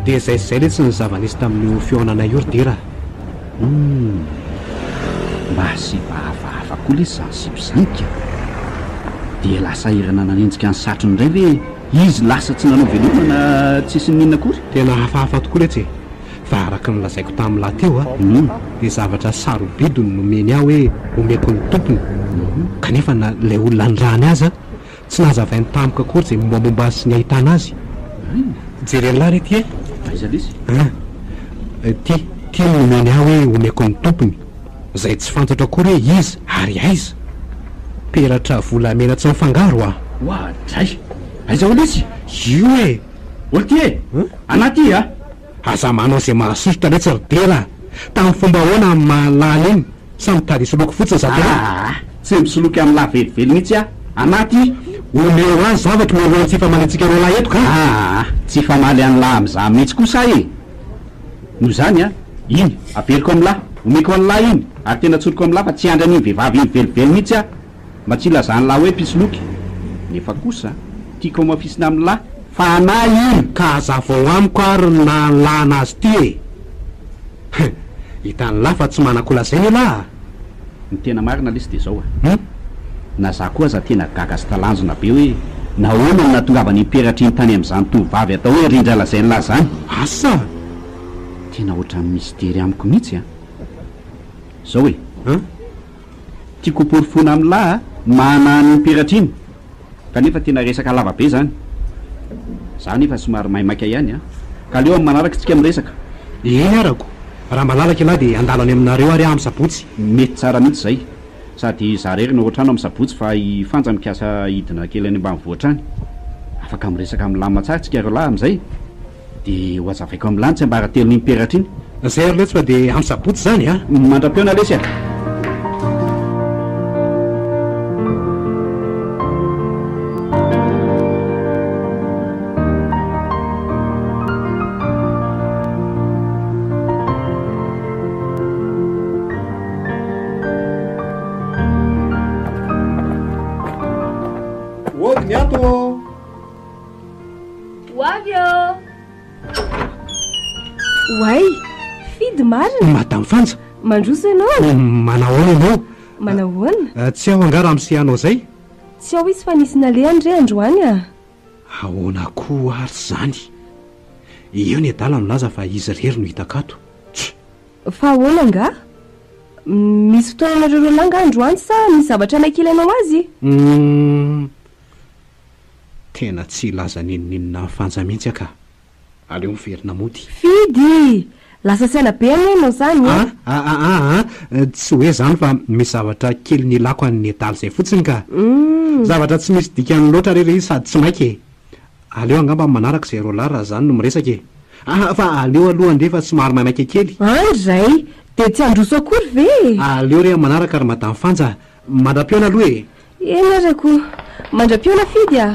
[SPEAKER 4] de zay le tsy ny zava-nisy tamin'io fiaonanay io ry dera
[SPEAKER 6] mba siba hafahafa koa le sensible zany ka de lasa irana nanenjika ny satrony indray ve izy lasa tsy nanao velomana tsisy ninona kory
[SPEAKER 4] tena hafahafa tokoa letsy fa araky ny lazaiko tamin'ny lahy teo a de zavatra sarobidiny nomeny aho hoe omeko ny tompony kanefa na lay olona ny rany azy a tsy nahazavainy tamika kory zay mombamomba sy ny ahitana azy jeren'lahy re ty e
[SPEAKER 6] aiza lesy
[SPEAKER 4] ty nomeny aho hoe omeko ny tompony zay tsy fantatra kory hoe izy ary aiza peratra volamena tsy mifangaro a
[SPEAKER 6] oadray aiza olo izy
[SPEAKER 4] io e
[SPEAKER 6] olo ty e anaty a
[SPEAKER 4] aza manao zay mahasosotra le tsy ridera tamin'ny fomba hoana malala iny samy tady soloky fotsiny za tena
[SPEAKER 6] tsy misoloky amin'ny lahy velively mihitsy a anaty
[SPEAKER 4] omeo azy zavatra meloany tsy famanitsika ro lahy eto ka
[SPEAKER 6] tsy famaly any lahy am'za mihitsy kosa e noho zany a iny averiko amin'ny lahy omeko any lahy iny ary tena tsoroko amin'ny lahy fa tsy andra an'iny vehivavy iny velively mihitsy a mba tsy ilazany lahy hoe pisoloky nefa kosa tiako mafisina amin'ny lahy fa anay iny
[SPEAKER 4] ka aza vao amiko ary na lana azy ty e hitany lahy fa tsy manakolazainy lahy
[SPEAKER 6] ny tena marina lesy de zao a na za koa za tena gaga sy talanjona be hoe nahoana ny natongavany imperatry iny tany am'izany tovavy atao hoe rindra lazainy lahy zany
[SPEAKER 4] asa
[SPEAKER 6] tena ohatran'ny mistery amiko mihitsy a zao hoe tiako porofona amin'ny lahy a mana ny imperatra iny kanefa tena resaka lava be zany za nefa somary mahay maika ihany a ka leo amin'ny manaraka tsika miresaka
[SPEAKER 4] eny arako raha malalaka lahy de andalany aminareo ary amin'ny sabotsy
[SPEAKER 6] mety tsara mihitsy zay sady za rery na ohatrano amin'ny sabotsy fa ifanja mikasa hidina kely any ambanivoatrany afaka miresaka amin'ny lamy matsara tsika ro lahy am'izay de ho azavaiko amin'ny lanitsy ambaratelo ny imperatra iny
[SPEAKER 4] zay ary letsy fa de amin'ny sabotsy zany a
[SPEAKER 6] mandram-peona lesy a
[SPEAKER 4] odiny ato
[SPEAKER 5] hoavy oay fidy marina
[SPEAKER 4] madame fanja
[SPEAKER 5] mandroso ianao
[SPEAKER 4] manahoana ianao
[SPEAKER 5] manahoana
[SPEAKER 4] tsy aho angara am'sianao zay
[SPEAKER 5] tsy ao izy fa nisy naleany re androany a
[SPEAKER 4] ahoana koa ary zany eo ny adala milaza fa izy rery no hitakato
[SPEAKER 5] fa ahoana nga misy fotoananareo ro langa androany sa misy zavatra naikely anao azy
[SPEAKER 4] tena tsy laza ninoninona fanja mihitsy aka aleo miverina mody
[SPEAKER 5] fidy lasa saina be any ianao zany
[SPEAKER 4] tsy hoe zany fa misy zavatra kely ny lako an'ny adaly zay fotsiny ka zavatra tsy misy dikany loatra rery izy sady tsy mainky aleo angamba manaraka zay roalahy raha zany no miresaka e fa aleo aloha andrefa tsy mahary maimaika kely
[SPEAKER 5] andray de tsy androso akory ve
[SPEAKER 4] aleo re manaraka ary madame fanja mandram-piona aloha e
[SPEAKER 5] eny arako mandram-piona fidy a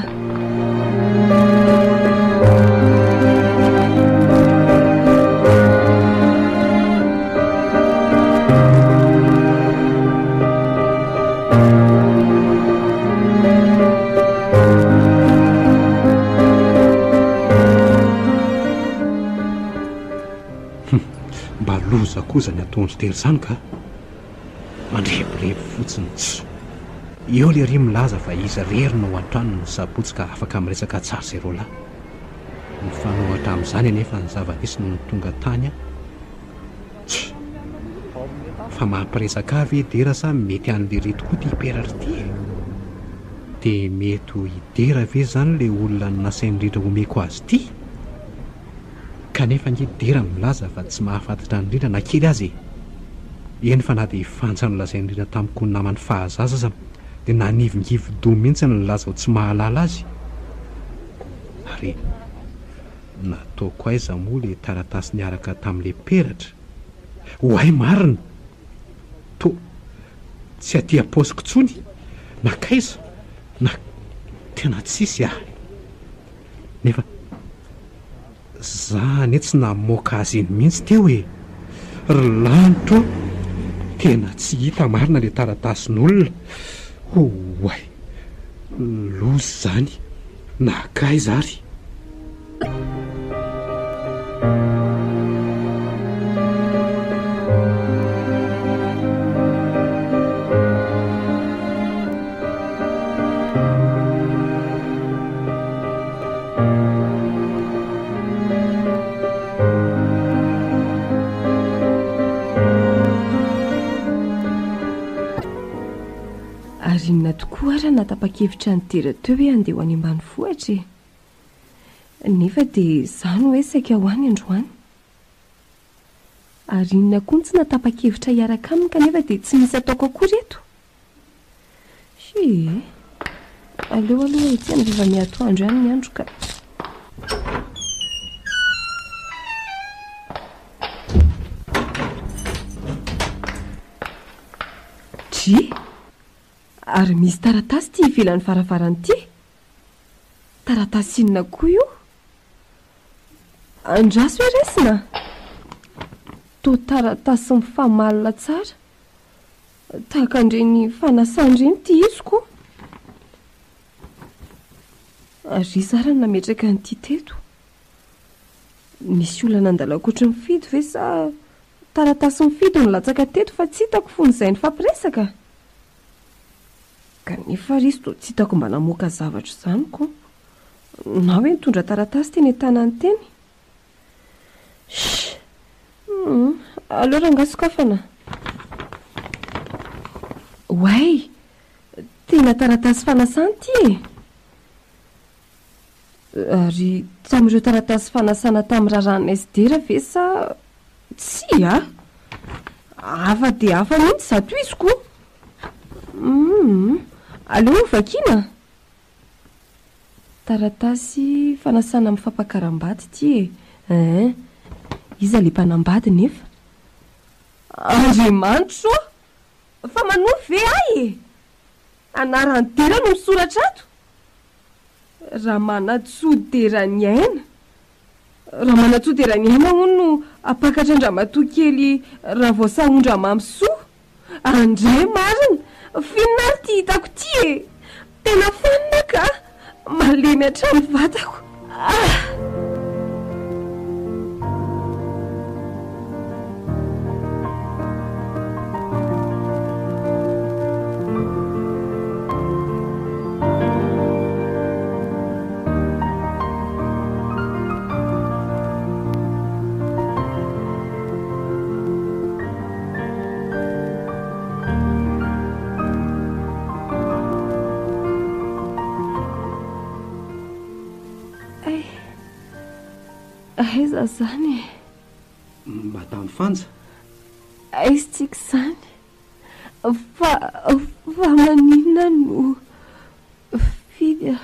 [SPEAKER 4] koza ny ataondry tery izany ka mandreborebo fotsiny tsy eo le ry milaza fa izy rerina ao an-trano ny sabotsy ka afaka miresaka tsara zay ro lahy ny fanohatra amin'izany anefa ny zava-nisy no tonga tany a tsy fa mampiresaka avy idera sa mety an'le ry tokoa ty hiperatra ty dia mety ho idera ve zany le olona ny nasaindrindra omeko azy ty kanefa ny idera milaza fa tsy mahafantatra indrindra na kely azy eny fa na dia fantsany lazaindrindra tamiko ny namany fahazaza aza dia nanivongivo-do mihitsy ny laza ho tsy mahalala azy ary nataoko aiza moa le taratasy niaraka tamin'le peratra hoay marina to tsy aty aposiko tsony na kaiza na tena tsisy aho nefa zany e tsy namoaka azy iny mihitsy teo hoe ry lanitro tena tsy hita marina le taratasin'olona hoay lozy zany nakaiza ary
[SPEAKER 5] arinona tokoa ara natapa-kevitra ny tera teo hoe andeha ho any ambany vohatra nefa dia izany hoe saika ho any androany arinona koa ny tsy natapa-kevitra hiaraka aminy kanefa dia tsy misy ataoko akory eto aleo aloha ety any rehefa miatoandro ihany ny andro ka ary misy taratasy ty ivelan'ny varavarany ty taratasy inona koa io andraso hoe resina to taratasy mifamalina tsara tahaka andreny fanasandreny ty izy koa ary zara ny nametraka nyity teto misy olana andalakoatra mifidy ve sa taratasy mifidy ny latsaka teto fa tsy hitako fon'izay ny fampiresaka kanefa risy to tsy hitako mba namoaka zavatra izany koa na hoe nitondra taratasy teny an-tanany teny aleo rangasokafana way tena taratasy fanasany ty ary tamin'ireo taratasy fanasana tamin'ny raharana esdera ve sa tsy hafa dia hafa mihitsy zato izy koa aleo vakina taratasy fanasana amin'ny fampakaram-bady ty iza le mpanambady nefa andriamanitro fa manofy ve ay anarany dera no misoratra ato raha manatsoderany aina raha manatsoderany aina ho no apakatra andramatoa kely raha voasahondra mamysoa andray marina finary ty hitako ty tena fanina ka malemy hatrany vatako aiza zany
[SPEAKER 4] madame Fanja
[SPEAKER 5] aizy tsika zany fa maninona no fidy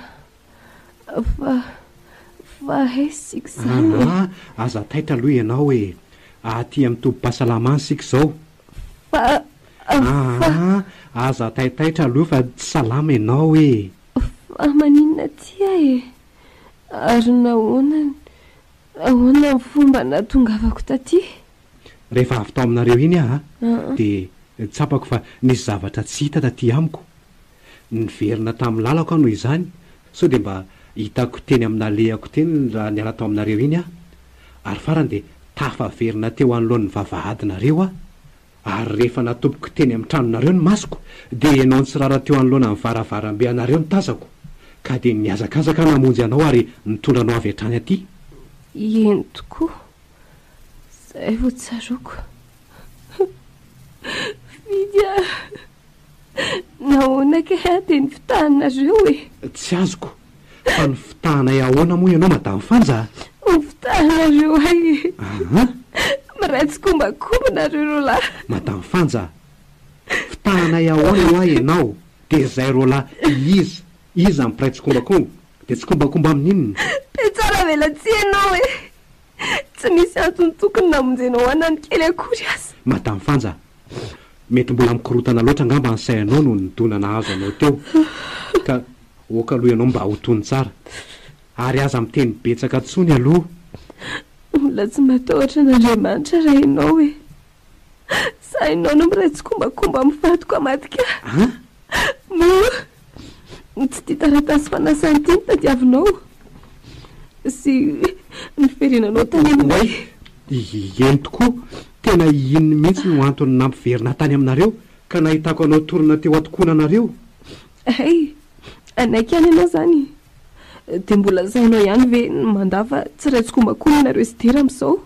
[SPEAKER 5] fa aizy tsika zany
[SPEAKER 4] aza taitra aloha ianao hoe aty amin'ny tobo-pahasalamany sika zao aza taitaitra aloha fa tsy salama ianao hoe
[SPEAKER 5] fa maninona ty ary nahoana ny fomba natongavako taty
[SPEAKER 4] rehefa avy tao aminareo iny dia tsapako fa nisy zavatra tsy hita taty amiko niverina tamin'ny lalako noho izany so dia mba hitako teny aminalehako teny raha niala tao aminareo iny ary farany dia tafaverina teo anolohan'ny vavahadinareo a ary rehefa natompoko teny amin'ny tranonareo ny masoko dia ianao ny tsirara teo anoloana ny varavarambe anareo ny tazako ka dia niazakazaka namonjy anao ary nitondra anao avy hatrany aty.
[SPEAKER 5] Eny tokoa zay vo tsaroko fidya nahoana ka dia ny fitahanareo
[SPEAKER 4] tsy azoko fa ny fitahanay ahoana moa ianao madamo Fanja?
[SPEAKER 5] Ny fitahanareo ay miratsy kombakombonareo roalahy.
[SPEAKER 4] Madamo Fanja, fitahanay ahoana ho ahy ianao dia zay roalahy iza mipiraitsy kombakomba dia tsy kombakomba amin'inona?
[SPEAKER 5] Dia tsara vela tsy ianao tsy misy antony tokony namonjenao anany kely akory azy.
[SPEAKER 4] Madamo Fanja, mety mbola mikorotana loatra angamba ny sainao no nidonana azo anao teo ka oka aloha ianao mba hotony tsara ary aza miteny betsaka tsony aloha.
[SPEAKER 5] Mbola tsy matahotra n'Andriamanitra raha ianao sa ianao no miraitsy kombakomba mifatoko amatika. Mo tsy tia taratasy fanasany ity nitadiavinao sy niferenanao tany aminay.
[SPEAKER 4] Eny tokoa tena inony mihitsy no antony nampiverina tany aminareo ka nahitako anao torona teo atokoana anareo.
[SPEAKER 5] Anaiky any ianao zany dia mbola zainao ihany ve mandava tsy raitsy kombakomba nareo sy dera amin'izao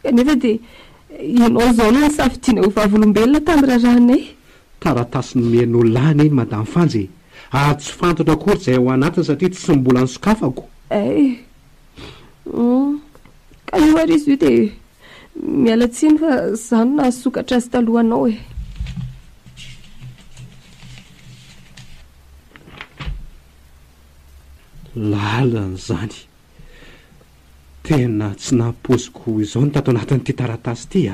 [SPEAKER 5] kanefa dia ianao zao no nisafidiana ho vavolombelona tamin'ny raharanay.
[SPEAKER 4] Taratasy nomen'olona any iny madamo Fanja ary tsy fantatra akory izay ao anatiny satria tsy mbola nisokafako.
[SPEAKER 5] Ka io ary izy io dia miala tsiny fa zany nahasokatra azy talohanao
[SPEAKER 4] lalana zany tena tsy nampoziko izao ny tato anatin'ity taratasy ity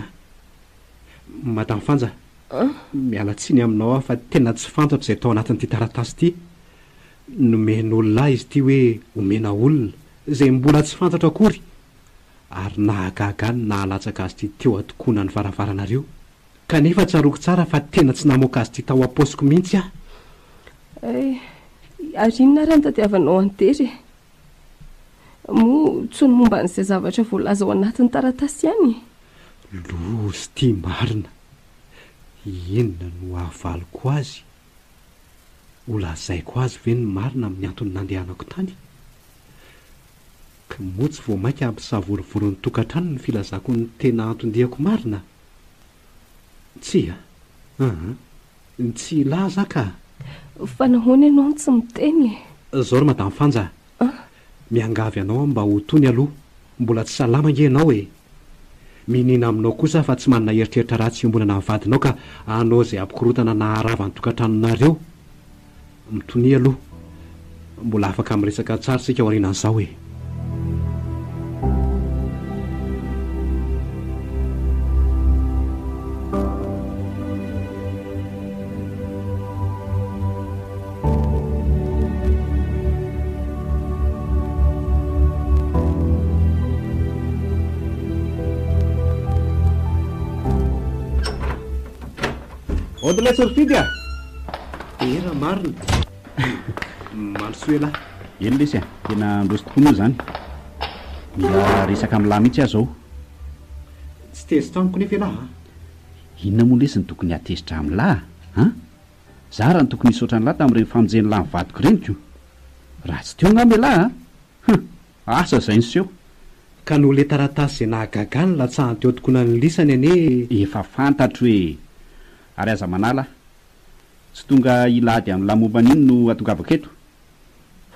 [SPEAKER 4] madamo Fanja, miala tsiny aminao fa tena tsy fantatra izay tao anatin'ity taratasy ity. Nomen'olona izy ity hoe omena olona izay mbola tsy fantatra akory ary nahagaga ny nahalatsaka azy ity teo atokoana ny varavaranareo kanefa tsaroko tsara fa tena tsy namoaka azy ity tao am-paosiko mihitsy
[SPEAKER 5] ary inona raha nitadiavanao antery mo tsy ny momba n'izay zavatra voalaza ao anatin'ny taratasy ihany.
[SPEAKER 4] Lozy ity marina, inona no ahavaliko azy ho lazaiko azy ve ny marina amin'ny antony nandehanako tany ka moa tsy vao mainka ampisavorivory ny tokantrano ny filazako ny tena antondihako marina. Tsy tsy laza ka
[SPEAKER 5] fa nahoana ianao tsy miteny
[SPEAKER 4] zao ry madamo Fanja, miangavy anao mba ho tony aloha mbola tsy salama nge ianao minina aminao kosa fa tsy manana eritreritra ratsy iombonana ny vadinao ka anao izay ampikorotana naharava ny tokantranonareo. Mitony aloha mbola afaka miresaka tsara sika ao aorianan'izao
[SPEAKER 3] Odilay Sorfidya.
[SPEAKER 4] Era marina. Mandrosoe lahy.
[SPEAKER 6] Eny lesy tena ndrozy tokoa moa zany. Mila resaka amin'ny lahy mihitsy aho zao.
[SPEAKER 4] Tsy tezitra amiko nefa lahy.
[SPEAKER 6] Inona moa lesy ny tokony atezitra amin'ny lahy Za raha ny tokony hisaotra ny lahy tamin'ireny famonjeny lahy mivadiko reniko. Raha tsy teo ngamba lahy asa zay niseho.
[SPEAKER 4] Ka no le taratasy izay nahagaga ny latsahan teo tokoana ny lisany ane.
[SPEAKER 6] Efa fantatro hoe ary aza manala tsy tonga ilady amin'ny lamomban'iny no atongavako eto.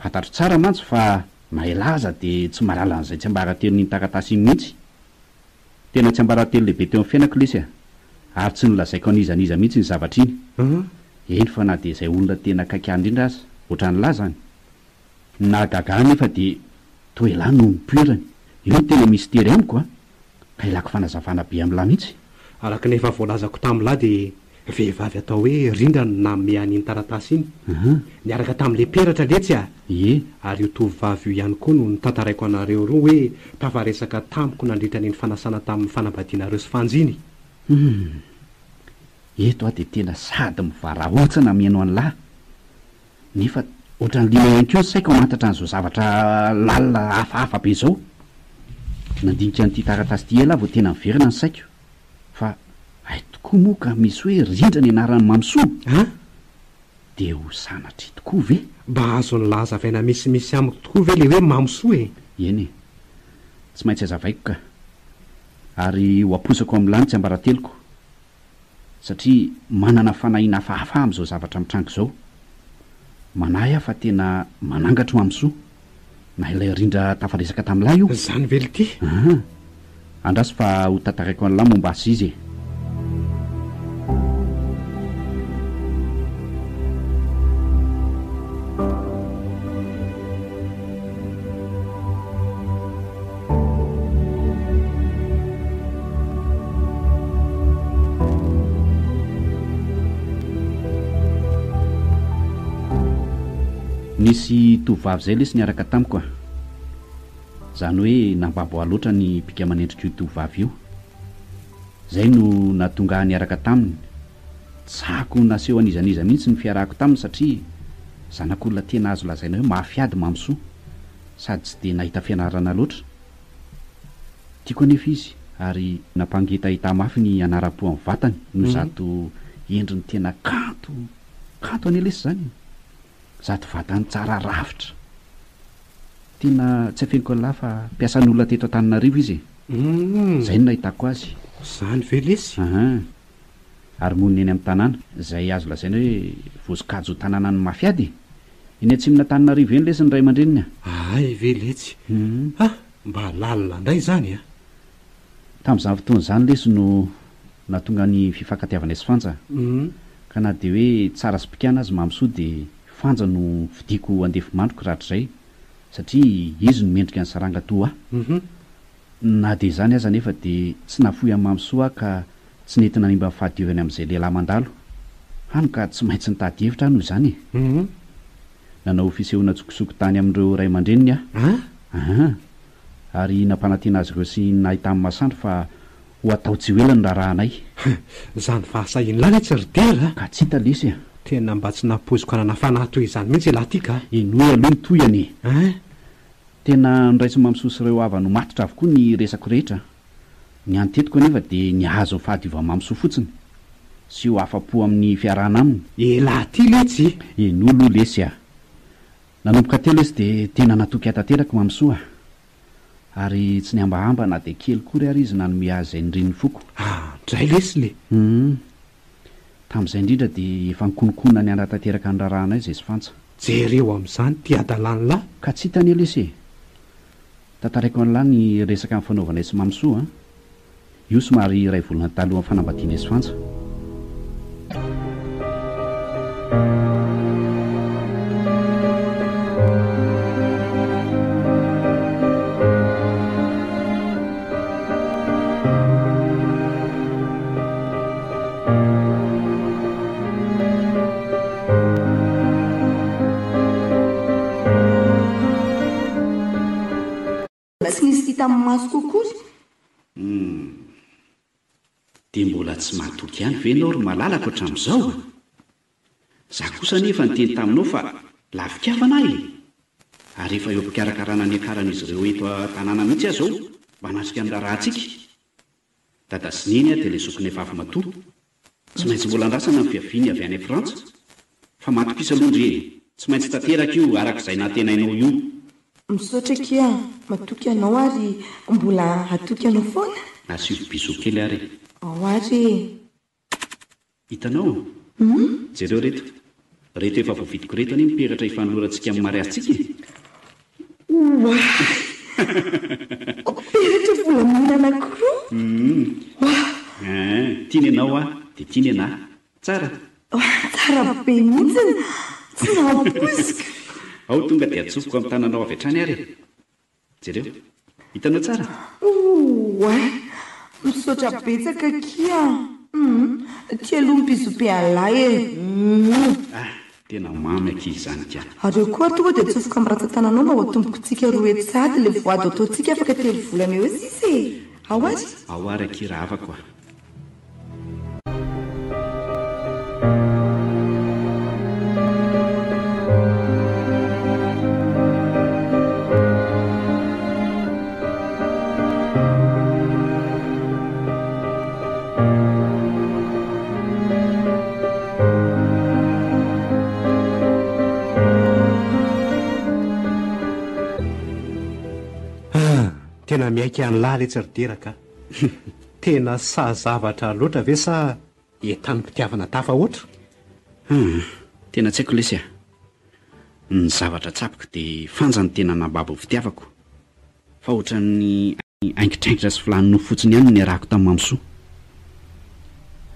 [SPEAKER 6] Fantatro tsara mantsy fa mahilaza dia tsy marala an'izay tsy ambaratelo ny taratasy iny mihitsy. Tena tsy ambaratelo lehibe teo amin'ny fiainako lesy ary tsy nolazaiko an'izaniza mihitsy ny zavatra iny. Eny fa na dia izay olona tena kaikany indrindra aza ohatran'ny lahy zany. Nahagaga nefa dia toa lahy no mipirany. Io tena mistery amiko ka ilako fanazavana be amin'ny lahy mihitsy.
[SPEAKER 4] Araka nefa voalazako tamin'ny lahy dia vehivavy atao hoe Rinda no nanome an'iny taratasy iny. Niaraka tamin'ilay peratra letsy ary io tovovavy io ihany koa no nitantaraiko anareo roa hoe tafaresaka tamiko nandritra n'iny fanasana tamin'ny fanambadianareo sy fanjiny.
[SPEAKER 6] Eto dia tena sady mivarahotsana mihaino an'ny lahy nefa ohatran'ny lina ihany koa saika mantatra an'izao zavatra lalina hafahafa be izao. nandinika nyity taratasy ty ela vao tena miverina ny saiko fa ay tokoa moa ka misy hoe rindra ny anarany mamsoa
[SPEAKER 4] a
[SPEAKER 6] de ho sanatry tokoa ve
[SPEAKER 4] mba azo ny laza avaina misimisy amiko tokoa ve le hoe mamsoa e
[SPEAKER 6] eny e tsy maintsy azavaiko ka ary ho aposako amin'ny lanitsy ambarateloko satria manana fanahiana hafahafa am'izao zavatra mitrango izao manahy aho fa tena manangatro mamsoa na ilay rindra tafaresaka tamin'lahy io
[SPEAKER 4] zany vely ty
[SPEAKER 6] andraso fa ho tantaraiko an'lahy momba asy izy e nisy tovavy zay le sy niaraka tamiko a zany hoe nambabo aloatra ny bika manendrika io tovavy io zay no natonga niaraka taminy tsako naseho anizaniza mihitsy ny fiarahako taminy satria zanak'olona tena azo lazaina hoe mahafiady mamsoa sady tsy de nahita fianarana loatra tiako anefa izy ary nampangitahita mafy ny anara-po amin'ny vatany no zato endriny tena kanto anelesy zany zato vatany tsara rafitra tena tsy afeniko an'lahy fa mpiasan'olona teto an-Tananarivo izy zay no nahitako azy
[SPEAKER 4] zany velesy
[SPEAKER 6] ary monina eny amin'ny tanàna zay azo lazaina hoe voasikajo tanàna ny mafiady eny atsimina Tananarivo eny lesy ny ray aman-dreniny
[SPEAKER 4] ay veletsy mba lalina indray zany a
[SPEAKER 6] tamin'izany fotoana izany lesy no natonga ny fifankatiavana sy fanja ka na de hoe tsara sy pikana azy mamsoa de fanja no vidiko andefy mandroko rahatr'izay satria izy no mendrika ny saranga to na de zany aza nefa de tsy nafoy amin'ny mamsoa ka tsy nentina nimba mifahadiovany amin'izay lehilahy mandalo hano ka tsy maintsy nitady hevitra noho izany nanao fisehoana tsokosoko tany amin'ireo ray aman-dreniny ary nampanantena azy ireo sy nahita amin'ny masandro fa ho atao tsy hoelany raha rahanay
[SPEAKER 4] zany fahasahiny lany tsy ridera
[SPEAKER 6] ka tsy hita lesy
[SPEAKER 4] tena mba tsy napoziko anana fanahy toy izany mihitsy laha tika
[SPEAKER 6] enoy aloha ny toyany tena niraisy mamososy ireo ava no matitra avokoa ny resako rehetra ny antetiko anefa de nihazo ny fahadiova mamsoa fotsiny sy ho afa-po amin'ny fiarahana aminy
[SPEAKER 4] laha ty letsy
[SPEAKER 6] enolo lesy nanomboka telo lesy de tena natoky atateraka mamsoa ary tsy niambahamba na de kely kory ary izy nanome azy zay niriny foko
[SPEAKER 4] dray lesy le
[SPEAKER 6] tamin'izay indrindra de efa nikonokonona ny anatanteraka ny raharahana izay sy fantsa
[SPEAKER 4] jereo amin'izany ty adalany lahy
[SPEAKER 6] ka tsy hitany lesy tantaraiko an'lahy ny resaka amin'ny fanaovana sy mamsoa io somary ray volana talohan'ny fanambadiana sy fantsa
[SPEAKER 2] tamin'ny maso kokory
[SPEAKER 6] de mbola tsy mahatoky ihany ve nao ry malalako hatramin'izao za kosa nefa nyteny taminao fa lafikavana ay ary efa eo mpikarakarana ny akaran'izy ireo eto tanàna mihitsy aho zao mba nasika ny rahantsika dada sineny a de le sokony efa avy matoa tsy maintsy mbola andrasana ny fiaviany avy any frantsa fa matokisa alondry tsy maintsy tanteraka io arak'izay natenainao io
[SPEAKER 2] misaotra kia matoky anao ary mbola atoky anao foana
[SPEAKER 6] asio biso kely ary
[SPEAKER 2] ao ary
[SPEAKER 6] hitanao jereo reto efa voavidiko reto any miperatra hifanolorantsika amin'ny mariazintsika
[SPEAKER 2] peratra volamina anankiroa
[SPEAKER 6] tiany ianao de tiany anahy tsara
[SPEAKER 2] be mihitsiny tsy nampozika
[SPEAKER 6] ao tonga de atsofoko amin'ny tananao avy hatrany ary jereo hitanao tsara
[SPEAKER 2] misaotra betsaka kia ty aloha mpizobe an'lahy
[SPEAKER 6] tena mamy akizy zany ka
[SPEAKER 2] areo koa tonga de atsofoka amin'ny ratsan-tananao mba ho atombokontsika roa etsy sady le voady ataontsika afaka telo volana eo sisy ao ary
[SPEAKER 6] ao ary akira havako
[SPEAKER 4] tena miaika ny lahy le tsy riteraka tena sahazavatra loatra ve sa entan'ny mpitiavana tafa oatra
[SPEAKER 6] tena tsy haiko lesy a ny zavatra tsapiko dia fanja ny tena nambabo fitiavako fa ohatran'ny aingitraingitra sy filany no fotsiny ihany ny arahako tamin'ny mamsoa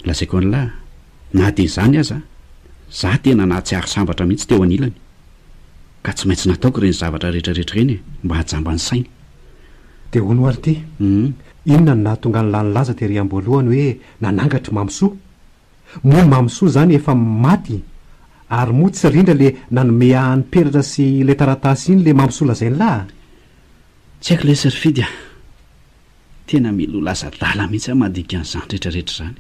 [SPEAKER 6] lazaiko any lahy na dia izany aza za tena nahatsiary sambatra mihitsy teo anilany ka tsy maintsy nataoko ireny zavatra rehetrarehetra ireny mba hajamba ny sainy
[SPEAKER 4] dia ho no ary ty inona ny nahatonga ny lanylaza tery am-boalohany hoe nanangatry mamsoa moa mamsoa izany efa maty ary moa tsy rindra le nanome ahany peratra sy le taratasy iny le mamsoa lazainy lahy
[SPEAKER 6] tsy haiko le sarifidy a tena milo laza dala mihitsy a madika an'izany rehetrarehetra izany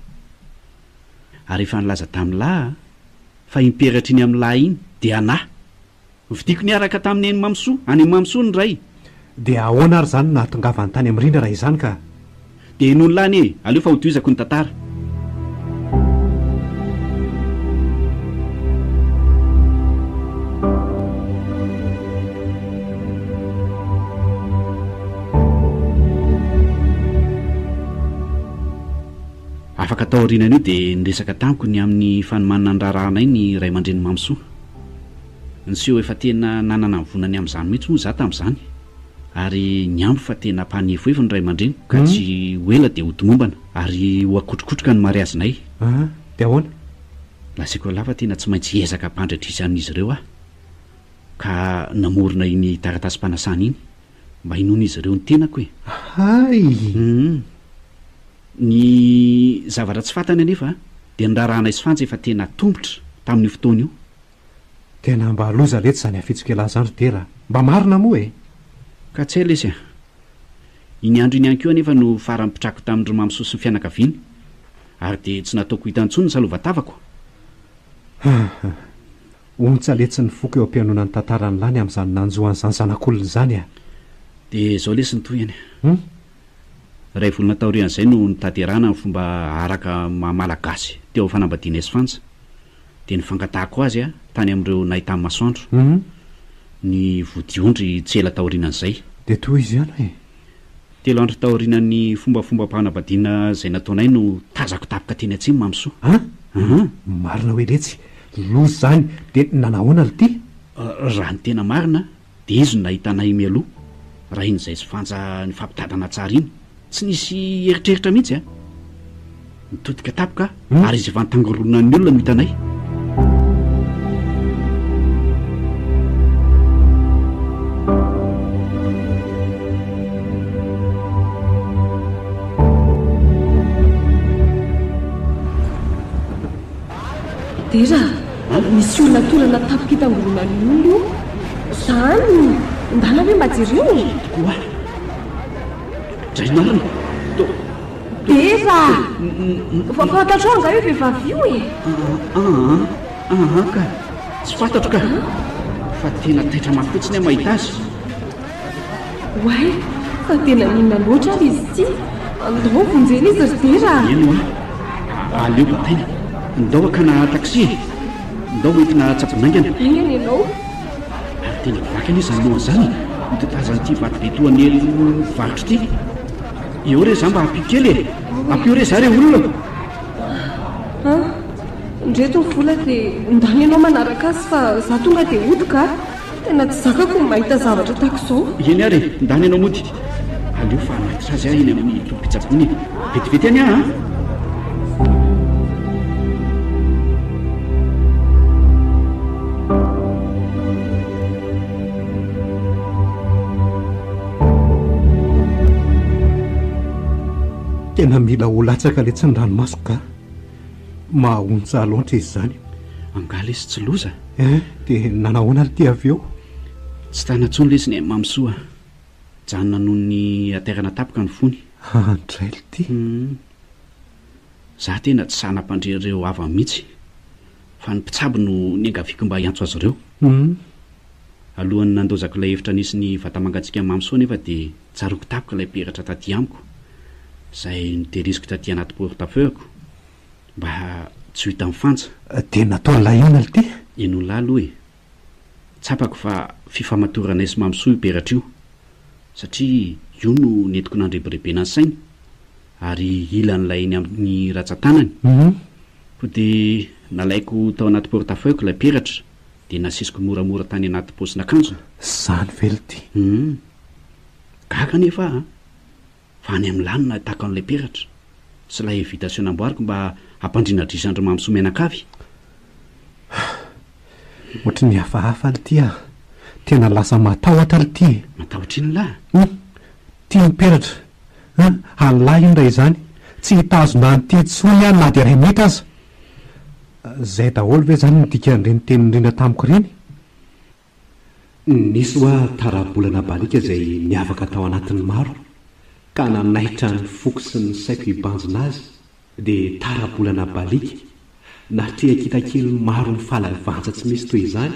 [SPEAKER 6] ary efa nilaza tamin'ny lahy fa imperatra iny amin'ny lahy iny dia anahy vidiako niaraka tamin'ny eny mamsoa any mamsoa ny ray
[SPEAKER 4] dia ahoana ary izany nahatongavany tany amin'ny rindra raha izany ka
[SPEAKER 6] dia noho ny lany e aleo fa hotoizako ny tantara afaka tao aorianan'io dia niresaka tamiko ny amin'ny fanomanana ny raharahana ny ray aman-dreny mamsoa nyseho efa tena nanana mivonany amin'izany mihitsy moa za tamin'izany ary ny ambo fa tena mpanefoefo ny ray aman-dreny ka tsy hoela dia hodimombana ary ho akotrokotroka ny mariazinay
[SPEAKER 4] dia ahoana
[SPEAKER 6] lasaiko lahy fa tena tsy maintsy hiezaka mpandratrisan'izy ireo aho ka namorona iny taratasy mpanasana iny mba hinoana izy ireo ny tenako e
[SPEAKER 4] hay
[SPEAKER 6] ny zavatra tsy fantany anefa dia ny raharahana isy fanja efa tena tombotra tamin'io fotoana io
[SPEAKER 4] tena mba loza lety izany hafitsika lahazandro tera mba marina moa e
[SPEAKER 6] ka tsy hay lesy a iny andro iny ihany koa anefa no farampitrako tamin'ndro mamsoa sy ny fianakaviany ary dia tsy nataoko hitantsony ny salovatavako
[SPEAKER 4] ontsaletsy ny foka eo am-pianona ny tantarany lany amin'izany nanjohan'izany zanak'olona izany a
[SPEAKER 6] dia izao lesy ny toyany ray volona taorian'izay no nitaterana ny fomba araka mamalagasy teo fanambadiana isy fanja dia nifangatahako azy a tany amin'ireo nahitany masoandro ny vodiondry tsy ela taorianan'izay
[SPEAKER 4] dia toy izy ihany e
[SPEAKER 6] telo andro taorianan'ny fombafomba mpanambadiana izay nataonay no tazako tapika teny atsiny mamsoa
[SPEAKER 4] marina hoe letsy loza izany dia nanahoana ity
[SPEAKER 6] raha ny tena marina dia izy no nahitanay mialoha raha iny izay sy fanja ny fampitadana tsara iny tsy nisy eritreritra mihitsy a nitodika tapika ary izy efa nitangorona ny olona no hitanay
[SPEAKER 5] dera misy olona tolana tapika hitangorona ny olona io izany ndala hoe mba jereo
[SPEAKER 6] koa dray marina
[SPEAKER 5] dera fantatro ao angaho hoe vehivavy io e
[SPEAKER 6] ka tsy fantatro ka fa tena taitra mafy fotsiny a mahita azy
[SPEAKER 5] way fa tena minona loatra ary izy ty andao vonjeny izy ry dera
[SPEAKER 6] eno a aleo bataina ndao aka na taxi e ndao hoentina tsaponaingana
[SPEAKER 5] aingana ianao
[SPEAKER 6] ary tena vakana izy anohan'izany nititazan'ity vadiletoany varotro ity eo re za mba hampio kely e ampio re za re olona
[SPEAKER 5] ndreto ny vola dia ndany ianao manaraka azy fa za tonga dia odika tena tsy zakako ny mahita zavatra tahako izao
[SPEAKER 6] eny ary ndany ianao mody aleo fa anatitra azy ahy eny amin'ny tompitsapony vetivety any ah
[SPEAKER 4] tena mila ho latsaka le tsy ny ranomasoko ka mahaontsa loatra izy izany
[SPEAKER 6] angala izy tsy loza
[SPEAKER 4] dia nanahoana ry ty avy eo
[SPEAKER 6] tsy tanantsony lesy ny mamsoa janona noho ny aterana tapika ny fony
[SPEAKER 4] andray ly ty
[SPEAKER 6] za tena tsy sanam-pandrereo ava mihitsy fa ny mpitsabo no ny angaviako mba hiantso azy ireo alohan'ny nandozako ilay hevitra nisy ny vatamangatsika ny mamsoa nefa dia tsaroko tapika ilay peratra taty amiko izay niteriziko taty anaty portefeuilleko mba tsy ho hita mifanja
[SPEAKER 4] dia nataon'lay ina ly ty
[SPEAKER 6] eno lahy aloha e tsapako fa fifamatorana isy mamsoa io peratra io satria io no netiko nandrebirebena ny sainy ary ilan'ilay eny amin'ny ratsan-tanany ko dia nalaiko tao anaty portafeuille ilay peratra dia nasisiko moramora tany anaty paosinakanjona
[SPEAKER 4] zany velity
[SPEAKER 6] gaga nefa fa any amin'ny lanina tahaka an'ilay peratra sy ilay invitation namboariko mba hampandrina drisandromamy somenakavy
[SPEAKER 4] ohatra ny hafahafa ly ty tena lasa matahotra ly ty
[SPEAKER 6] matahotra iny lahy
[SPEAKER 4] tia miperatra an'lahy iny ray izany tsy hitazona nyty tsony any na dia ray mety aza zay daholo ve zany nodika nireny teninindrindra tamiko ireny nisy hoa tarabolana balika izay niavaka tao anatin'ny maro ka nanahitra ny foko sy ny saiko hibanjina azy dia tarabolana balika natriakitakely maro ny fahalavanja tsy misy toy izany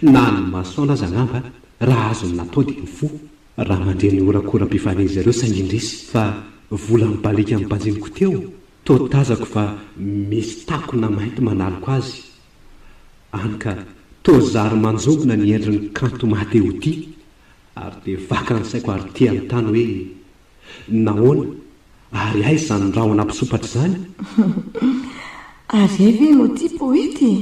[SPEAKER 4] na ny masoana aza angamba raha azony natao dia ny fo raha mandre ny orakoram-pifaneny zareo saingindrisy fa vola mibalika amin'ny mpanjiniko teo to tazako fa misy takona mainty manaliko azy any ka to zary manjongona ny endriny kanto mahateo ty ary dia vaka ny saiko ary tia ny tany hoe nahoana ary ay zany raha anampisopatra izany
[SPEAKER 2] ary eve no ty poety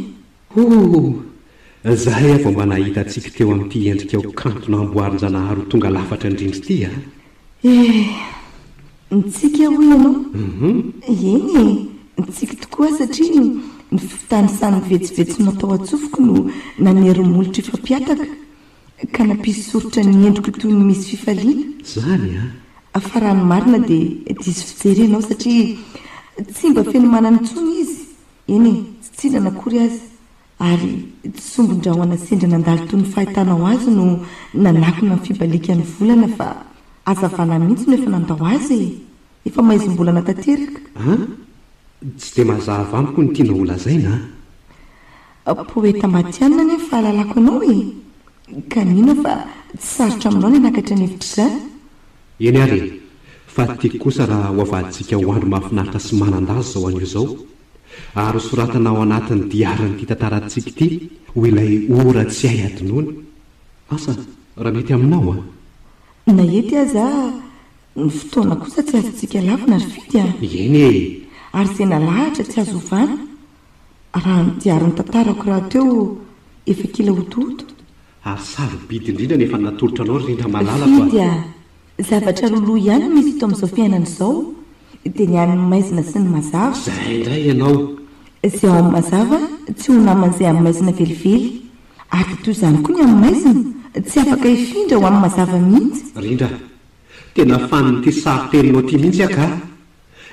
[SPEAKER 4] zahay ava mba nahita antsika teo amin'ity endrika ao kanto namboarin-janahary tonga lafatra indrindry ity
[SPEAKER 2] nitsika ho ianao eny nitsika tokoa satria ny fitanisany vetsivetsynao tao atsofoko no nanerymolotra ifampiataka ka nampisy-soritra ny endriko toy ny misy fifaliana
[SPEAKER 4] zany
[SPEAKER 2] fa raha ny marina dia disy fijery ianao satria tsy mba feno manany tsony izy eny tsy tsilana akory azy ary tsy sombondrahoana sendra nandalo toy ny fahitanao azy no nanakona ny fibalika ny volana fa azavana mihitsy no efa nandao azy efa maizim-bolana tanteraka
[SPEAKER 4] tsy dia mazava amiko ny tiana olazaina
[SPEAKER 2] poeta matianina ny fahalalako anao kanina fa tsy sarotra aminao ny anakatra ny hevitra izany
[SPEAKER 4] eny ary fa tiako kosa raha ho avadintsika ho andro mahafinaritra sy manandazy zao an'io izao ary soratana ao anatin'ny diarin'ity tantarantsika ity ho ilay ora tsy hay adinoana asa raha mety aminao
[SPEAKER 2] na ety aza ny fotoana kosa tsy azontsika lavina ry fidy
[SPEAKER 4] eny
[SPEAKER 2] ary izay nalahatra tsy azo ovana raha ny diarin'ny tantarako raha teo efa kila ototo
[SPEAKER 4] ary sarobidy indrindra nefa natolotra anao rindra malala
[SPEAKER 2] fidy zavatra loloha ihany misy to amin'izao fiainana izao dia ny an'ny maizina sy ny mazava
[SPEAKER 4] zay indray ianao
[SPEAKER 2] izay ao amin'ny mazava tsy ho naman'izay amin'ny maizina velively ary toy izany koa ny amin'ny maizina tsy afaka hifindra ho amin'ny mazava mihitsy
[SPEAKER 4] rindra tena faniny ty sariteninao ty mihitsy aka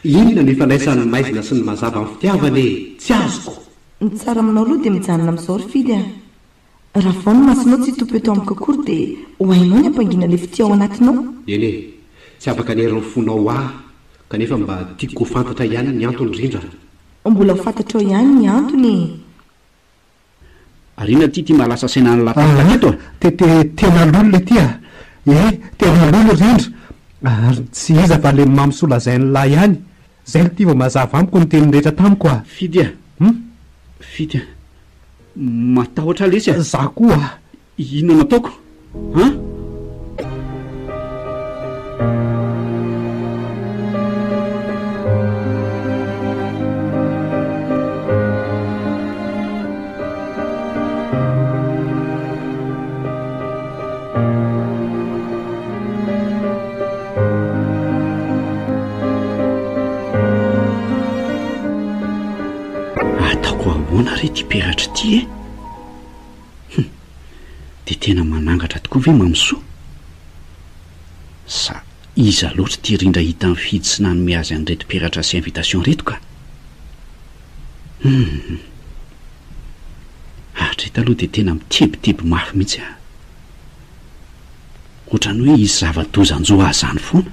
[SPEAKER 4] inona ny fanaisan'ny maizina sy ny mazava amin'ny fitiavany tsy azoko
[SPEAKER 2] ny tsara aminao aloha dia mijanona amin'izao ry fidy raha vao ny masonao tsy hitopo eto amiko akory dia ho hainao ny ampangina le fiti ao anatinao
[SPEAKER 4] eny tsy afaka nerin'ny fonao kanefa mba tiako ho fantatra ihany ny antony rindra
[SPEAKER 2] mbola ho fantatra ao ihany ny antony
[SPEAKER 6] arina ty mahalasa saina ny latalaketo
[SPEAKER 4] tena lolo le tya tena lolo rindra ary tsy iza fa le mamysolazay ny lahy ihany zay le ty va mazava amiko ny teny rehetra tamiko
[SPEAKER 6] fidy fidy matahotra lesy
[SPEAKER 4] za koa
[SPEAKER 6] inona nataoko re ty peratra ty dia tena manangatra tokoa ve mamysoa sa iza loatra ty rindra hita amin'ny fidy sy nanome azy an'reto peratra sy invitation reto ka hatreto aloha dia tena mitebiteby mafy mihitsy ohatrany hoe izy zava-dozanjo azy zany foana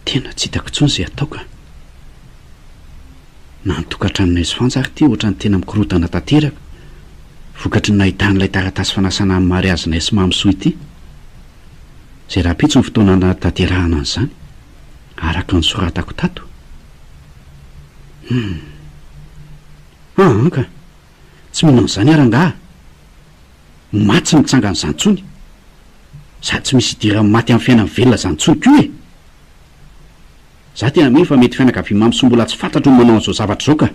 [SPEAKER 6] tena tsy hitako intsony izay ataoka na nytokantranonay izy fanjary ty ohatrany tena mikorotana tanteraka vokatry ny nahitan'ilay taratasy fanasana amin'ny mariazinay sy mamysoa ity izay raha pitsy ny fotoana natanterahana an'izany araka ny soratako tato ka tsy minao n'izany arangaha matsy mitsanga n'izany tsony sady tsy misy idira maty amin'ny fiainany velona zany tsony ko e za tena mi fa mety fianakaviana mamysombola tsy fantatro ny manao an'izao zavatra zao ka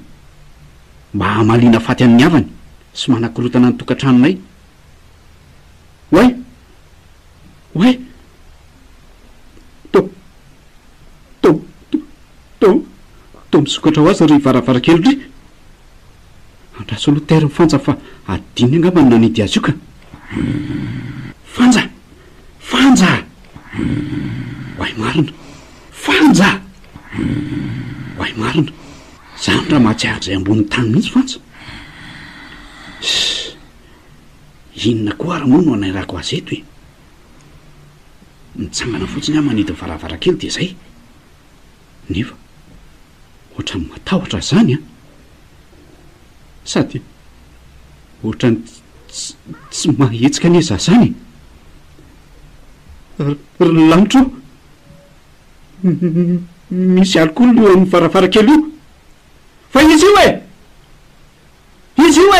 [SPEAKER 6] mba hamaliana faty amin'ny havany sy manakorotana ny tokantranonay oay to misokatra ho azy ry varavarakely ry andraso aloha tery mifanja fa adiny angamba ny nanidy azy io ka fanja hoay marina fanja hoay marina zany raha mahatsiaro zay amboniny tany mihitsy fanja inona koa ara moa no anairako azy eto e mitsangana fotsiny aho manidiny varavarakely dia zay nefa ohatrany matahotra zany a sady ohatrany tsy mahetsika anie za zany ry lanitro misy alikoly io amin'ny varavarakely io fa izy io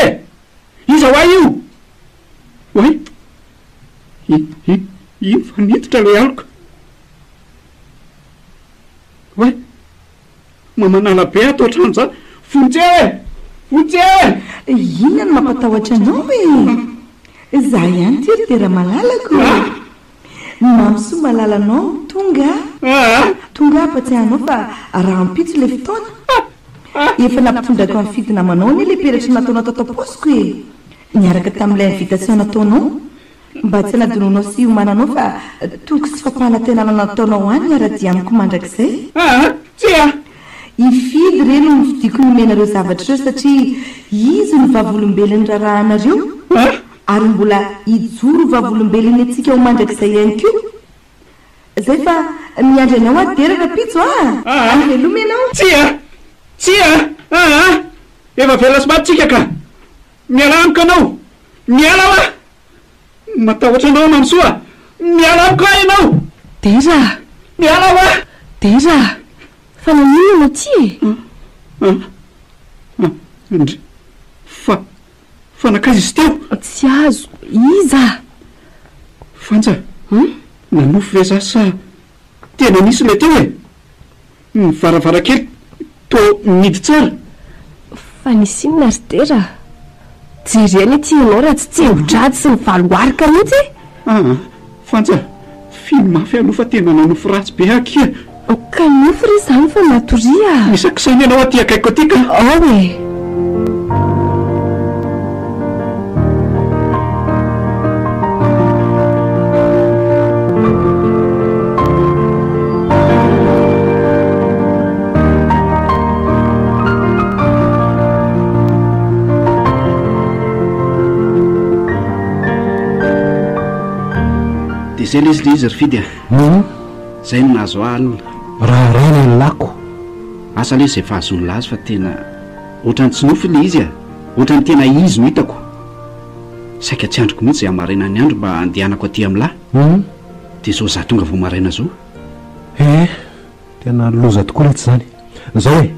[SPEAKER 6] e iza hoay io oay ino fa niditra le alika oay mamanala be atao trano zany fonjy
[SPEAKER 2] inona no mampatahotra anao e za ihany ty de raha malalako mamysoa malalanao tonga apatsiahanao fa raha ampitso le fotoana efa nampitondrako amin'ny fidinamanao ny le peratra nataonao tataposiko e niaraka tamin'ilay invitation nataonao mba tsy anadinonao sy iomananao fa toko sy fampahanatenana nataonao any niara-dia amiko mandrakizay ifidy reny no nividiko nomenareo zavatra reo satria izy ny vavolombelony rarahanareo ary mbola ijoro vavolombelony atsika ho mandrakizay ihany ko zay fa miandry anao adera rapitso veloma ianao
[SPEAKER 6] tsia efa vela sy matsika ka miala amiko anao miala a matahotra anao mamsoa miala amiko a ianao
[SPEAKER 5] dera
[SPEAKER 6] miala a
[SPEAKER 5] dera fa nanino anao ty
[SPEAKER 6] andry fa nakazy izy teo
[SPEAKER 5] tsy azo iza
[SPEAKER 6] fanja nanofo ve za sa tena nisy le teo e ny varavarakely to midy tsara
[SPEAKER 5] fa nisinona ry dera jereny ty ianao raha tsy tsembodrady sy nivaloarika mihitsy
[SPEAKER 6] fanja fino mafy aloha fa tena nanofo ratsy be akia
[SPEAKER 5] kanofo ry zany fa matoria
[SPEAKER 6] misakisany ianao aty akaiko atyka
[SPEAKER 5] ao e
[SPEAKER 6] dia zay le izy ry fidy zay no nahazo alina
[SPEAKER 4] raha rana ny lako
[SPEAKER 6] asa le izay fahazony lazy fa tena ohatrany tsy nofo le izy ohatrany tena izy no hitako saika tsy androko mihitsy zay amaraina ny andro mba andehanako aty amin'lahy dia zao za tonga vao maraina zao
[SPEAKER 4] tena loza tokoa rehetra zany zao e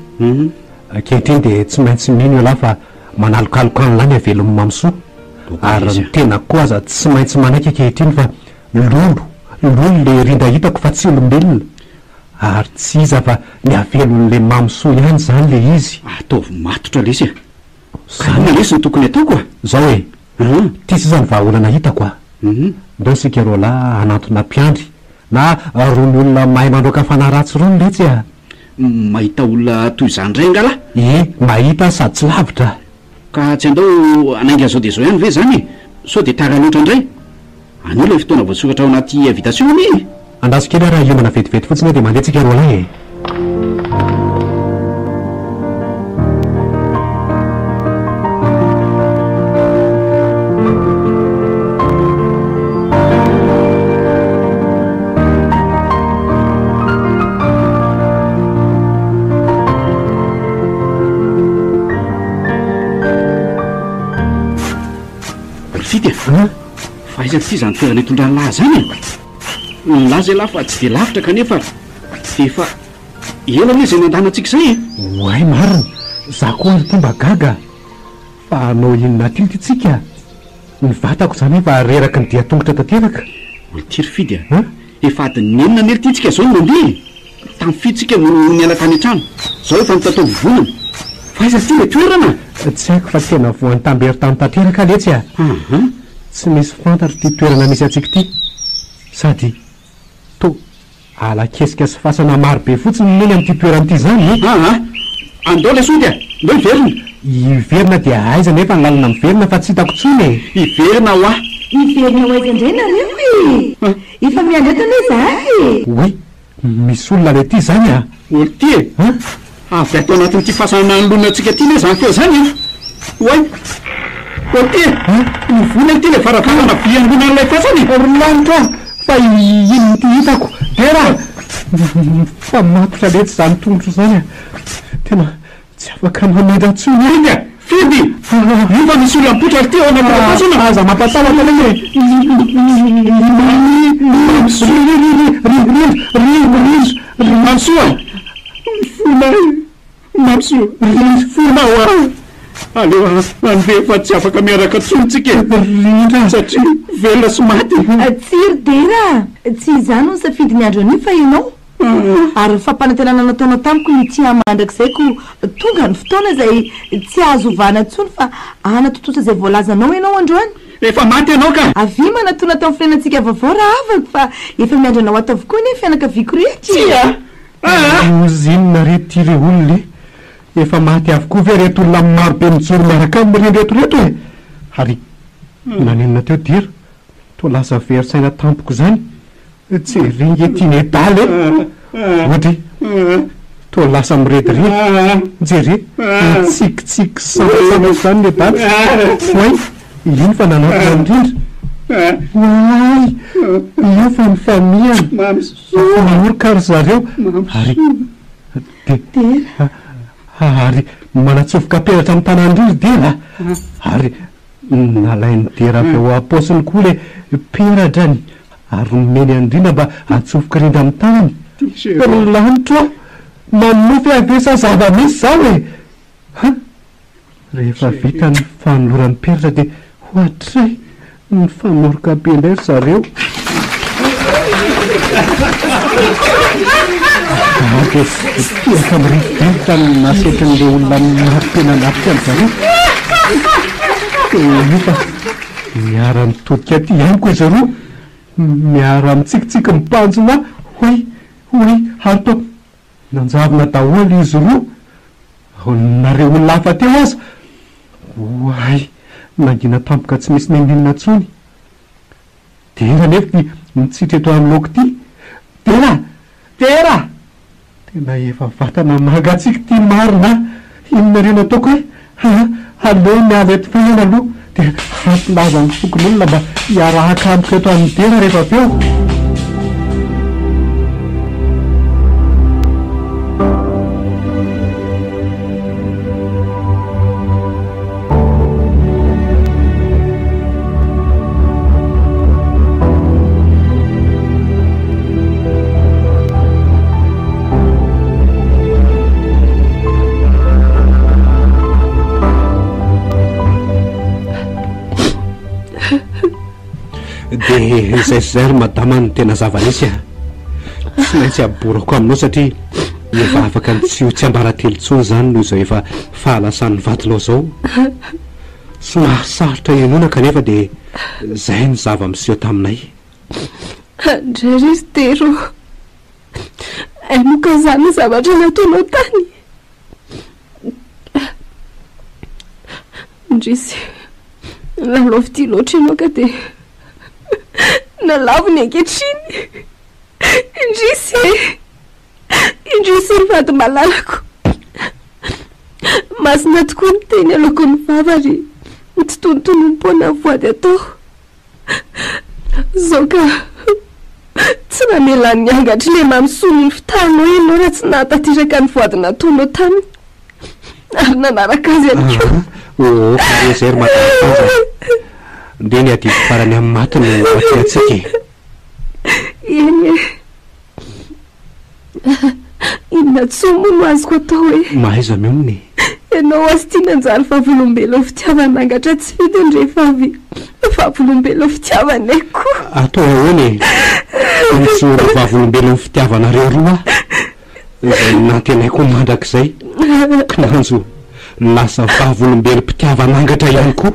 [SPEAKER 4] ankehitriny dia tsy maintsy mino lahy fa manalokaloka any lahy ny avelon'ny mamsoa ary ny tena koa aza tsy maintsy manaiky ankehitriny fa lolo le rinda hitako fa tsy olombelona ary tsy iza fa ny avelon'le mamsoa ihany zany le izy
[SPEAKER 6] ataovy matotra lesy zany lesy ny tokony ataoko
[SPEAKER 4] zao e tisy izany vahaolana hitako ndao sika ro lahy anatona mpiandry na rony olona mahay mandroaka fanaratsy rony letsy
[SPEAKER 6] mahita olona toy izany ray ngala
[SPEAKER 4] mahita sady tsy lavitra
[SPEAKER 6] ka tsy andao anainga zao dia zao ihany ve zany sao dia tara loatra indray anio lay fotoana voasokatra ao anaty invitation ny
[SPEAKER 4] andaso kely raha iomana vetivety fotsiny dia mandeha tsika ro lahy
[SPEAKER 6] fa iza ty zany toerana hitondrany lahy zany ny lahy zay lahy fa tsy dia lavitra kanefa dia fa ela le zay nandanatsika zay
[SPEAKER 4] oay marina za koa ary ty mba gaga fa anao inona ty tsika ny vatako zany fa reraka ny dia tongotra tanteraka
[SPEAKER 6] oltiry fidy a efa adiny enina ny eltitsika zao mandeha tamin'ny fitsika no niala tany an-trano zao efa mitataovy vonana fa aiza ty le toerana
[SPEAKER 4] tsy haiko fa tena voany tambery tamin'ny tanteraka letsy a tsy misy fantatro ty toerana misy atsika ty sady to ala-kesika sy fasana maro be fotsiny neny amin'ity toerana ty zany
[SPEAKER 6] andao le sody a ndao iverina
[SPEAKER 4] iverina dia aiza nefa nylalina miverina fa tsy hitako tsony
[SPEAKER 6] iverina ho a
[SPEAKER 2] iverina ho aiza indray nareo e efa miandretana izahy
[SPEAKER 4] oe misy olona le ty zany a
[SPEAKER 6] olo ty e avy atao anatin'ity fahasanana nolona antsika ty ne zany feo zany oay olo ty e mivona ty le varavarana vianlona an'ilay fasany
[SPEAKER 4] rolanitra fa ino ty hitako dera fa matotra letsy zany tongotro zany a tena tsy afaka mameda tsony eny a
[SPEAKER 6] fidy ova misy olona mipotra ty ao anatyfasana
[SPEAKER 4] aza mampatahotra le
[SPEAKER 6] mamsoa mifona mamso fona oa aleo mandeha fa tsy afaka miaraka tsonitsika rindra satria velona sy maty
[SPEAKER 2] tsiry dera tsy izany no safidy ny andro any fa ianao ary fampanantenana nataonao tamiko ny tsy hamandrakizay ko tonga ny fotoana izay tsy azo ovana ntsony fa anatototra izay voalazanao ianao androany
[SPEAKER 6] efa maty anao ka
[SPEAKER 2] avy manatona tao firenantsika vaovao raha avako fa efa miandranao ato avokoa ny fianakaviako rehetra
[SPEAKER 4] ozinona rety re olona efa maty avokoa ve reto olona maro be mijoro miaraka amin'ireny retoreto e ary nanenina teo dira to lasa verisaina tampoko zany tsy ringy tiany edaly ohatra to lasa mirediredy jere tsikitsiky samasama zany le daly oay ino fa nanatona indrindra oay efa ny famiany naorokary zareo ary ary manatsofoka peratra amin'ny tanandrindry dera ary nalainy dera avy ao aposiny koa le peradrany ary nomeny andrina mba atsofoka rindra amin'ny tanany rolanitra manofy avesa zava-misy zao e rehefa vita ny fanoloran'ny peratra dia hoatray ny fanoroka be indray zareo tiaka mirividrivitra ny nasetrin'le olona marotena anatika am'zareo nefa miara-mitodika ty ihanyko izy zareo miara-mitsikitsiky mipanjona hoy harito nanjavina daholy izy roa nareo olona hafa teo aza oay nangina tampoka tsy misy nendinina tsony dera nefa ty mitsitra eto amin'ny loko ty tera tena efa vatana magatsika ty marina inonareo ataoko hoe aleo miala eto faina aloha dia hampilaza ny fokon'olona mba hiarahaka amiko eto amin'ny dera rehefa aveo dia izay zay ry madama ny tena zava-nisy a tsy maintsy aborako aminao satria efa afaka ny tsy ambaratelo tsony zany noho izao efa fahalasan'ny vatinao zao sy mahasarotra enona kanefa dia zay ny zava-miseho taminay
[SPEAKER 5] andreristero aimoka zany zavatra nataonao tany indrisy nalaovy ty loatra ianao ka dia nalavony ankehitriny indrisy ny vady malalako masina tokoa ny teny aloko ny vavary tsy tonotonom-pona voady atao zao ka tsy namelan'ny angatry le mamysony ny fitanao ianao raha tsy nahatatiraka ny voady nataonao tany ary nanaraka azy any ko
[SPEAKER 4] zay ry mataaza nde ny adidy farany amin'ny matiny atsika
[SPEAKER 5] eny e inona tsomo no azoko atao hoe
[SPEAKER 4] mahaiza mionony
[SPEAKER 5] ianao asy tia nanjary vavolombelona fitiavanangatra tsy fidiny rehefa avy vavolombelona fitiavanay koa
[SPEAKER 4] atao ahoany misoro vavolombelona fitiavanareo roa zay nantenay koa mandrak'izay kananjo lasa vavolombelo mpitiavanangatra ihany koa